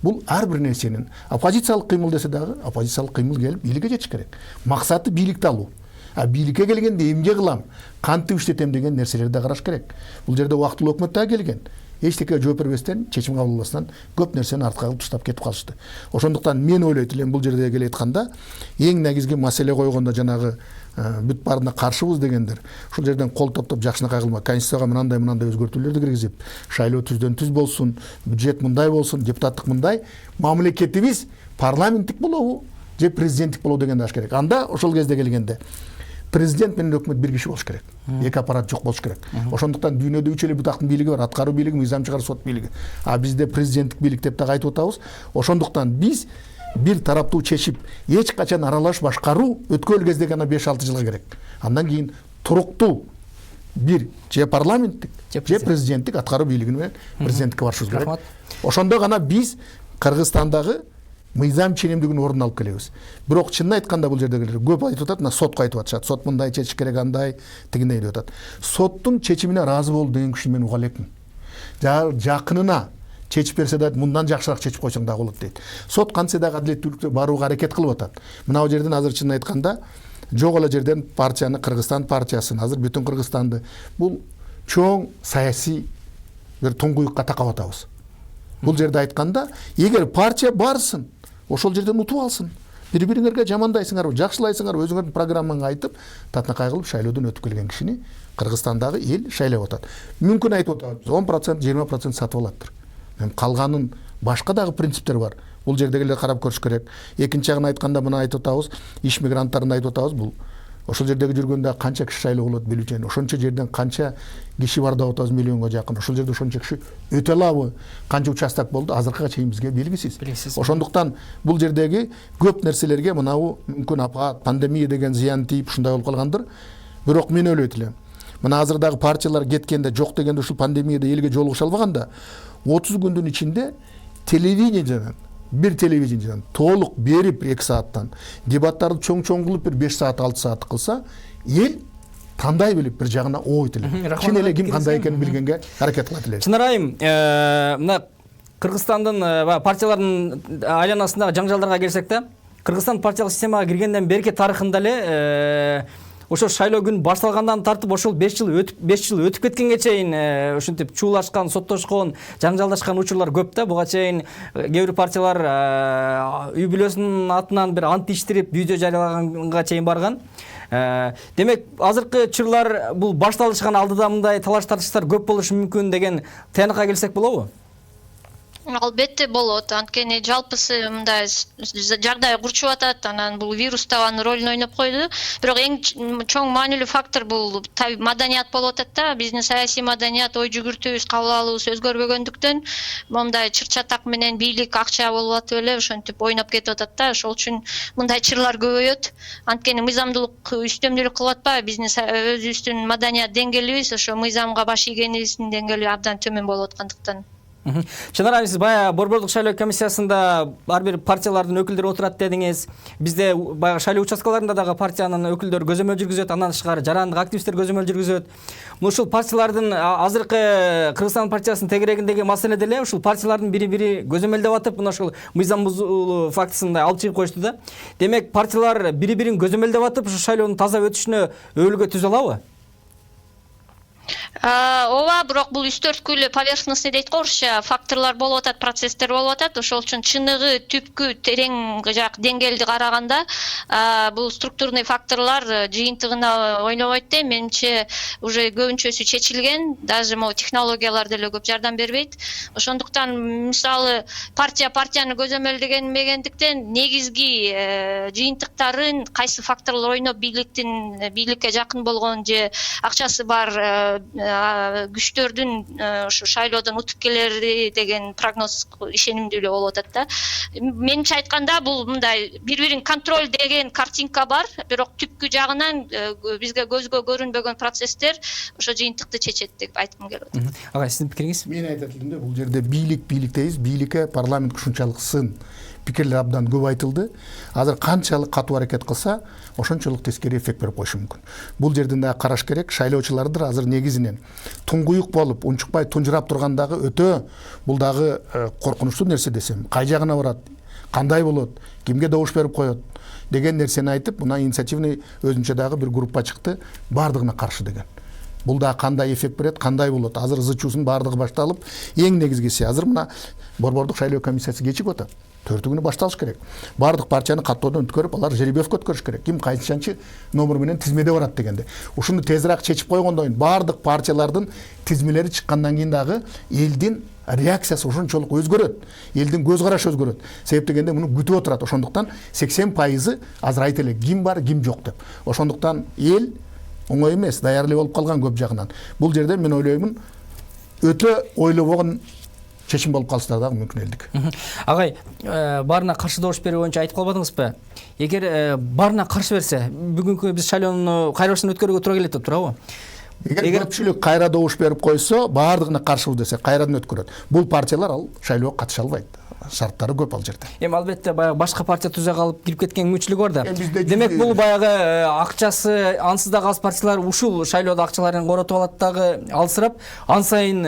Бул ар бир нерсенин оппозициялык кыймыл десе дагы, оппозициялык кыймыл келип бийликке жетиш керек. Максаты бийликти алуу. А бийликке келгенде эмне кылам, кантип иштетем деген нерселерди караш керек. Бул жерде убактылуу өкмөт дагы келген. Эчтеке жооп бербестен, чечим кабыл албастан көп нерсени артка кылып таштап кетип калышты. Ошондуктан мен ойлойт элем, бул жерде келе айтканда, эң негизги маселе койгондо жанагы бүт баарына каршыбыз дегендер, ушул жерден кол топтоп жакшынакай кылма, конституцияга мындай өзгөртүүлөрдү киргизип, шайлоо түздөн түз болсун, бюджет мындай болсун, депутаттык мындай, мамлекетибиз парламенттик болобу же президенттик болобу дегенди аш керек. Анда ошол кезде келгенде президент менен өкмөт бир киши болуш керек. Эки аппарат жок болуш керек. Ошондуктан дүйнөдө 3 эле бутактын бийлиги бар, аткаруу бийлиги, мыйзам чыгаруу, сот бийлиги. А бизде президенттик бийлик деп да айтып атабыз. Ошондуктан биз бир тараптуу чечип, эч качан аралаш башкаруу өткөн кезде гана 5-6 жылга керек. Андан кийин туруктуу бир же парламенттик Же же президенттик аткаруу бийлигин менен президенттикке барышыбыз керек. Рахмат. Ошондо гана биз Кыргызстандагы мыйзам ченемдигинин ордун алып келебиз. Бирок чынын айтканда бул жердегилер көп айтып атат, мына сотко айтып атышат. Сот мындай чечиш керек, андай, тигиндей деп атат. Соттун чечимине ыраазы болду деген кишини мен уга элекмин. Жакынына чечип берсе да мындан жакшыраак чечип койсоң дагы болот дейт. Сот кантсе дагы адилеттүүлүккө барууга аракет кылып атат. Мына жерден азыр чынын айтканда жок эле жерден партияны, Кыргызстан партиясын, азыр бүтүн Кыргызстанды бул чоң саясий бир туңгуюкка такап атабыз. Бул жерде айтканда, эгер партия барсын, ошол жерден утуп алсын. Бири-бириңерге жамандайсыңарбы, жакшылайсыңарбы, өзүңөрдүн программаңа айтып, татынакай кылып шайлоодон өтүп келген кишини Кыргызстандагы эл шайлап атат. Мүмкүн айтып атабыз, 10%, 20% сатып алаттыр. Калганын башка дагы принциптер бар. Бул жердегилер карап көрүш керек. Экинчи жагын айтканда мына айтып атабыз, иш мигранттарын айтып атабыз. Бул ошол жердеги жүргөндө канча киши шайлоо болот билүүчү. Ошончо жерден канча киши бар деп атабыз, миллионго жакын. Ошол жерде ошончо киши өтө алабы? Канча участок болду? Азыркыга чейин бизге белгисиз. Ошондуктан бул жердеги көп нерселерге мынау мүмкүн пандемия деген зыян тийип ушундай болуп калгандыр. Бирок мен ойлойт элем. Мына азырдагы партиялар кеткенде, жок дегенде ушул пандемияда элге жолугуша албаганда 30 күндүн ичинде телевидениеден, бир телевидениеден толук берип 2 сааттан дебаттарды чоң-чоң кылып бир 5 саат, 6 саат кылса, эл тандай билип бир жагына ойт эле. Чын эле ким кандай экенин билгенге аракет кылат эле. Чынар айым, мына Кыргызстандын партиялардын айланасындагы жаңжалдарга келсек да, Кыргызстан партиялык системага киргенден берки тарыхында эле ошо шайлоо күн башталгандан тартып ошол 5 жыл өтүп кеткенге чейин ушинтип чуулашкан, соттошкон, жаңжалдашкан учурлар көп да. Буга чейин кээ бир партиялар үй бүлөсүнүн атынан бир ант иштирип, видео жарыялаганга чейин барган. Демек, азыркы чырлар бул башталышкан алдыда мындай талаш-тартыштар көп болушу мүмкүн деген таяныкка келсек болобу? Албетте болот. Анткени жалпысы мындай жагдай курчуп атат, анан бул вирус да анын ролун ойноп койду. Бирок эң чоң маанилүү фактор бул маданият болуп атат да. Биздин саясий маданият, ой жүгүртүүбүз, кабыл алуубуз өзгөрбөгөндүктөн мындай чыр-чатак менен бийлик, акча болуп атып эле ошентип ойноп кетип атат да. Ошол үчүн мындай чырлар көбөйөт. Анткени мыйзамдуулук үстөмдүүлүк кылып атпайбы. Биздин өзүбүздүн маданият деңгээлибиз, ошо мыйзамга баш ийгенибиздин деңгээли абдан төмөн болуп аткандыктан. Чынар айым, сиз бая Борбордук шайлоо комиссиясында ар бир партиялардын өкүлдөрү отурат дедиңиз. Бизде баягы шайлоо участкаларында дагы партиянын өкүлдөрү көзөмөл жүргүзөт, андан тышкары жарандык активисттер көзөмөл жүргүзөт. Ушул партиялардын азыркы Кыргызстан партиясынын тегерегиндеги маселе деле ушул партиялардын бири-бири көзөмөлдөп атып, мына ушул мыйзам бузуулуу фактысын алып чыгып коюшту да. Демек, партиялар бири-бирин көзөмөлдөп атып, ушу шайлоонун таза өтүшүнө өбөлгө түзө алабы? Ооба, бирок бул үстөрткүлүү поверхностный дейт го орусча, факторлор болуп атат, процесстер болуп атат. Ошол үчүн чыныгы, түпкү, терең жак деңгээлди караганда бул структурный факторлор жыйынтыгына ойнобойт да. Менимче уже көбүнчөсү чечилген, даже могу технологиялар деле көп жардам бербейт. Ошондуктан мисалы партияны көзөмөлдөгөнмегендиктен негизги жыйынтыктарын кайсы факторлор ойноп бийликке жакын болгон же акчасы бар күчтөрдүн ушу шайлоодон утуп келери деген прогноз ишенимдүү эле болуп атат да. Менимче айтканда бул мындай бири-бирин контроль деген картинка бар, бирок түпкү жагынан бизге көзгө көрүнбөгөн процесстер ошо жыйынтыкты чечет деп айткым келип атат. Агай, сиздин пикириңиз? Мен айтат элем да, бул жерде бийликтейбиз, бийликке парламент ушунчалык сын пикирлер абдан көп айтылды. Азыр канчалык катуу аракет кылса, ошончолук тескери эффект берип коюшу мүмкүн. Бул жерден да караш керек. Шайлоочулардыр азыр негизинен туңгуюк болуп, унчукпай тунжурап тургандагы өтө бул дагы коркунучтуу нерсе десем. Кай жагына барат, кандай болот, кимге добуш берип коет деген нерсени айтып, мына инициативный өзүнчө дагы бир группа чыкты, бардыгына каршы деген. Бул да кандай эффект берет, кандай болот? Азыр ызычуусунун бардыгы башталып, эң негизгиси азыр мына Борбордук шайлоо комиссиясы кечип атат. 4 күнү башталыш керек. Бардык партияны каттоодон өткөрүп, алар жеребьевка өткөрүш керек. Ким кайсынчы номер менен тизмеде барат дегенде. Ушуну тезирээк чечип койгондон кийин бардык партиялардын тизмелери чыккандан кийин дагы элдин реакциясы ошончолук өзгөрөт. Элдин көз карашы өзгөрөт. Себеп дегенде муну күтүп отурат. Ошондуктан 80% азыр айт эле ким бар, ким жок деп. Ошондуктан эл оңой эмес, даярдуу болуп калган көп жагынан. Бул жерде мен ойлоймун, өтө ойлобогон чечим болуп калса дагы мүмкүн элдик. Агай, баарына каршы добуш берүү боюнча айтып калбадыңызбы? Эгер баарына каршы берсе, бүгүнкү биз шайлоону кайра баштан өткөрүүгө туура келет деп турабы? эгер көпчүлүк кайра добуш берип койсо, баардыгына каршыбыз десе кайрадан өткөрөт. Бул партиялар ал шайлоого катыша албайт. Шарттары көп ал жерде. Эми албетте баягы башка партия түзө калып кирип кеткен мүмкүнчүлүк бар да. Бизде Демек бул баягы акчасы ансыз дагы аз партиялар ушул шайлоодо акчаларын коротуп алат дагы алсырап, ан сайын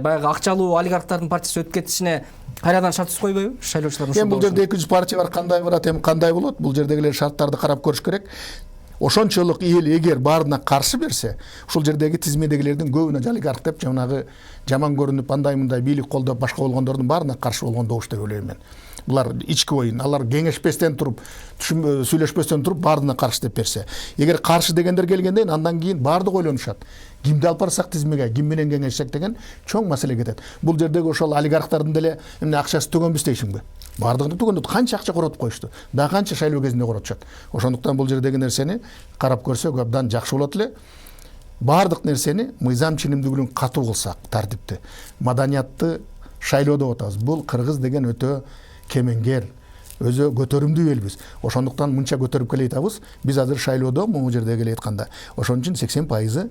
баягы акчалуу олигархтардын партиясы өтүп кетишине кайрадан шарт түзүп койбойбу шайлоочулар? Эми бул жерде 200 партия бар, кандай барат, эми кандай болот? Бул жердегилер шарттарды карап көрүш керек. Ошончолук эл эгер баарына каршы берсе, ушул жердеги тизмедегилердин көбүнө олигарх деп жанагы жаман көрүнүп, андай мындай бийлик колдоп башка болгондордун баарына каршы болгон добуш деп ойлойм мен. Булар ички оюн, алар кеңешпестен туруп, сүйлөшпөстөн туруп баарына каршы деп берсе. Эгер каршы дегендер келгенде андан кийин баардык ойлонушат. Кимди алып барсак тизмеге, ким менен кеңешсек деген чоң маселе кетет. Бул жердеги ошол олигархтардын деле эмне акчасы төгөнбүз дейсиңби? Баардыгын төгөндү, канча акча коротуп коюшту. Да канча шайлоо кезинде коротушат. Ошондуктан бул жердеги нерсени карап көрсөк абдан жакшы болот эле. Баардык нерсени мыйзам ченемдүүлүгүн катуу кылсак, тартипти, маданиятты шайлоодо отабыз. Бул кыргыз деген өтө кемеңгер, өзү көтөрүмдүү элбиз. Ошондуктан мынча көтөрүп келе атабыз. Биз азыр шайлоодо могу жерде келе атканда, ошон үчүн 80%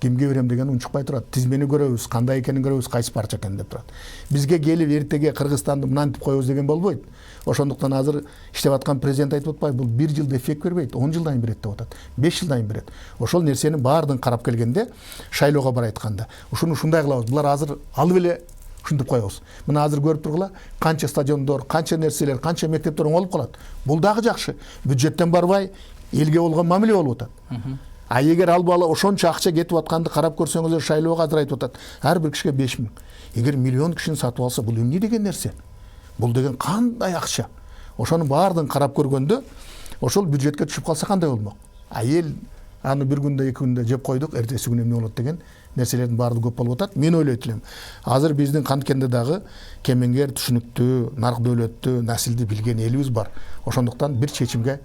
кимге берем деген унчукпай турат. Тизмени көрөбүз, кандай экенин көрөбүз, кайсы партия экенин деп турат. Бизге келип эртеге Кыргызстанды мынантип коебуз деген болбойт. Ошондуктан азыр иштеп аткан президент айтып атпайбы, бул 1 жылда эффект бербейт, 10 жылдан берет деп атат. 5 жылдан берет. Ошол нерсени баардыгын карап келгенде, шайлоого бара айтканда, ушуну ушундай кылабыз. Булар азыр алып эле ушинтип коебуз. Мына азыр көрүп тургула, канча стадиондор, канча нерселер, канча мектептер оңолуп калат. Бул дагы жакшы. Бюджеттен барбай, элге болгон мамиле болуп атат. А эгер албалы ошончо акча кетип атканды карап көрсөңүздөр, шайлоого азыр айтып атат. Ар бир кишиге 5 000. Эгер миллион кишини сатып алса, бул эмне деген нерсе? Бул деген кандай акча? Ошонун баардыгын карап көргөндө, ошол бюджетке түшүп калса кандай болмок? А эл аны бир күндө, 2 күндө жеп койдук, эртеси күнү эмне болот деген нерселердин баардыгы көп болуп атат. Мен ойлойт элем. Азыр биздин канткенде дагы кемеңгер, түшүнүктүү, нарк дөөлөттүү, наслди билген элибиз бар. Ошондуктан бир чечимге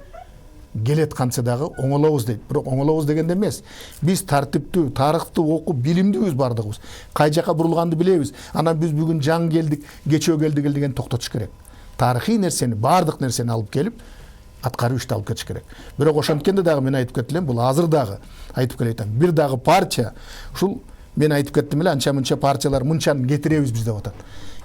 келет канча дагы оңолобуз дейт. Бирок оңолобуз дегенде эмес. Биз тартиптүү, тарыхты окуп, билимдүүбүз бардыгыбыз. Кай жака бурулганды билебиз. Анан биз бүгүн жаңы келдик, кечөө келдик деген токтотуш керек. Тарыхый нерсени, баардык нерсени алып келип, аткаруу ишти алып кетиш керек. Бирок ошонткенде дагы мен айтып кеттим, бул азыр дагы айтып келетем. Бир дагы партия, ушул мен айтып кеттим эле, анча-мынча партиялар мынчаны кетиребиз биз деп атат.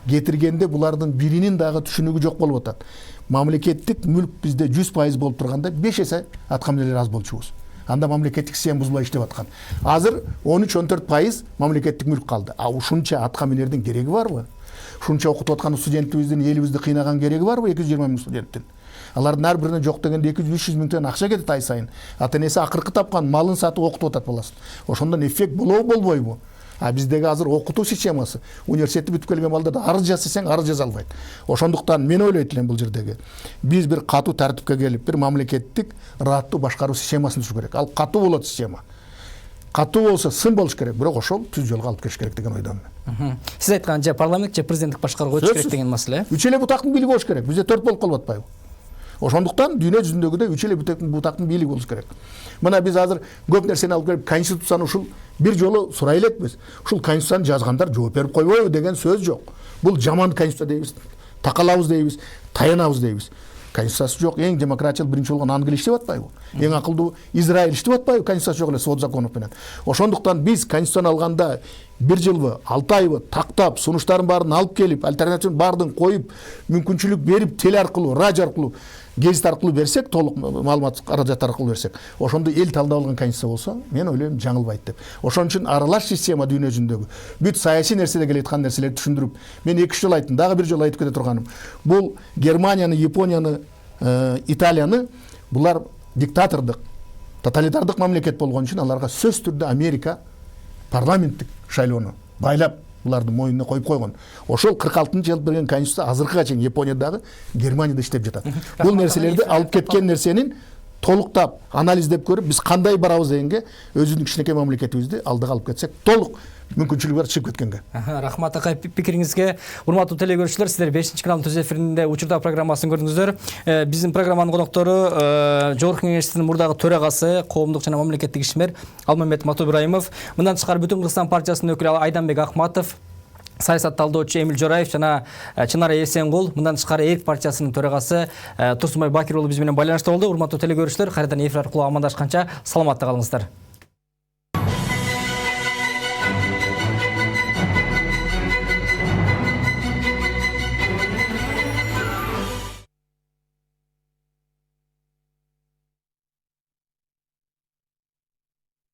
Кетиргенде булардын биринин дагы түшүнүгү жок болуп атат. Мамлекеттик мүлк бизде 100% болуп турганда 5 эсе аткаминелер аз болчубуз. Анда мамлекеттик система бузулбай иштеп аткан. Азыр 13-14% мамлекеттик мүлк калды. А ушунча аткаминердин кереги барбы? Ушунча окутуп аткан студентибиздин, элибизди кыйнаган кереги барбы 220 000 студенттин? Алардын ар бирине жок дегенде 200-300 000 тен акча кетет ай сайын. Ата энеси акыркы тапкан малын сатып окутуп атат баласын. Ошондон эффект болобу, болбойбу? А биздеги азыр окутуу системасы, университетти бүтүп келген балдар арыз жазсаң арыз жаза албайт. Ошондуктан мен ойлойт элем бул жердеги биз бир катуу тартипке келип, бир мамлекеттик ыраттуу башкаруу системасын түзүш керек. Ал катуу болот система. Катуу болсо сын болуш керек, бирок ошол түз жолго алып келиш керек деген ойдомун мен. Сиз айткан же парламент же президенттик башкарууга өтүш керек деген маселе. Үч эле бутактын бийлиги болуш керек. Бизде 4 болуп калып атпайбы? Ошондуктан дүйнө жүзүндөгүдөй 3 эле бутактын бийлиги болуш керек. Мына биз азыр көп нерсени алып келип, конституцияны ушул бир жолу сурай элекпиз. Ушул конституцияны жазгандар жооп берип койбойбу деген сөз жок. Бул жаман конституция дейбиз, такалабыз дейбиз, таянабыз дейбиз. Конституциясы жок, эң демократиялык биринчи болгон Англия иштеп атпайбы? Эң акылдуу Израиль иштеп атпайбы? Конституциясы жок эле, сот законов менен. Ошондуктан биз конституцияны алганда 1 жылбы, 6 айбы тактап, сунуштарын баарын алып келип, альтернативанын баардыгын коюп, мүмкүнчүлүк берип, теле аркылуу, радио аркылуу, гезит аркылуу берсек, толук маалымат каражат аркылуу берсек, ошондо эл талдап алган конституция болсо, мен ойлойм жаңылбайт деп. Ошон үчүн аралаш система дүйнө жүзүндөгү бүт саясий нерседе келе аткан нерселерди түшүндүрүп, мен 2 жол айттым, дагы 1 жол айтып кете турганым. Бул Германияны, Японияны, Италияны, булар диктатордук, тоталитардык мамлекет болгон үчүн аларга сөз түрдө Америка парламенттик шайлоону байлап булардын моюнуна коюп койгон. Ошол 46-жылы берген конституция азыркыга чейин Япониядагы, Германияда иштеп жатат. Бул нерселерди алып кеткен нерсенин толуктап анализдеп көрүп, биз кандай барабыз дегенге, өзүбүздүн кичинекей мамлекетибизди алдыга алып кетсек, толук мүмкүнчүлүгү бар чыгып кеткенге. Рахмат акай пикириңизге. Урматтуу телегөрүүчүлөр, сиздер 5 каналдын түз эфиринде учурда программасын көрдүңүздөр. Биздин программанын коноктору Жогорку Кеңештин мурдагы төрагасы, коомдук жана мамлекеттик ишмер Алмамбет Матубраимов, мындан тышкары Бүтүн Кыргызстан партиясынын өкүлү Айданбек Акматов, саясат талдоочу Эмил Жораев жана Чынара Эсенгул, мындан тышкары Эрк партиясынын төрагасы Турсунбай Бакир уулу биз менен байланышта болду. Урматтуу телегөрүүчүлөр, кайрадан эфир аркылуу амандашканча саламатта калыңыздар.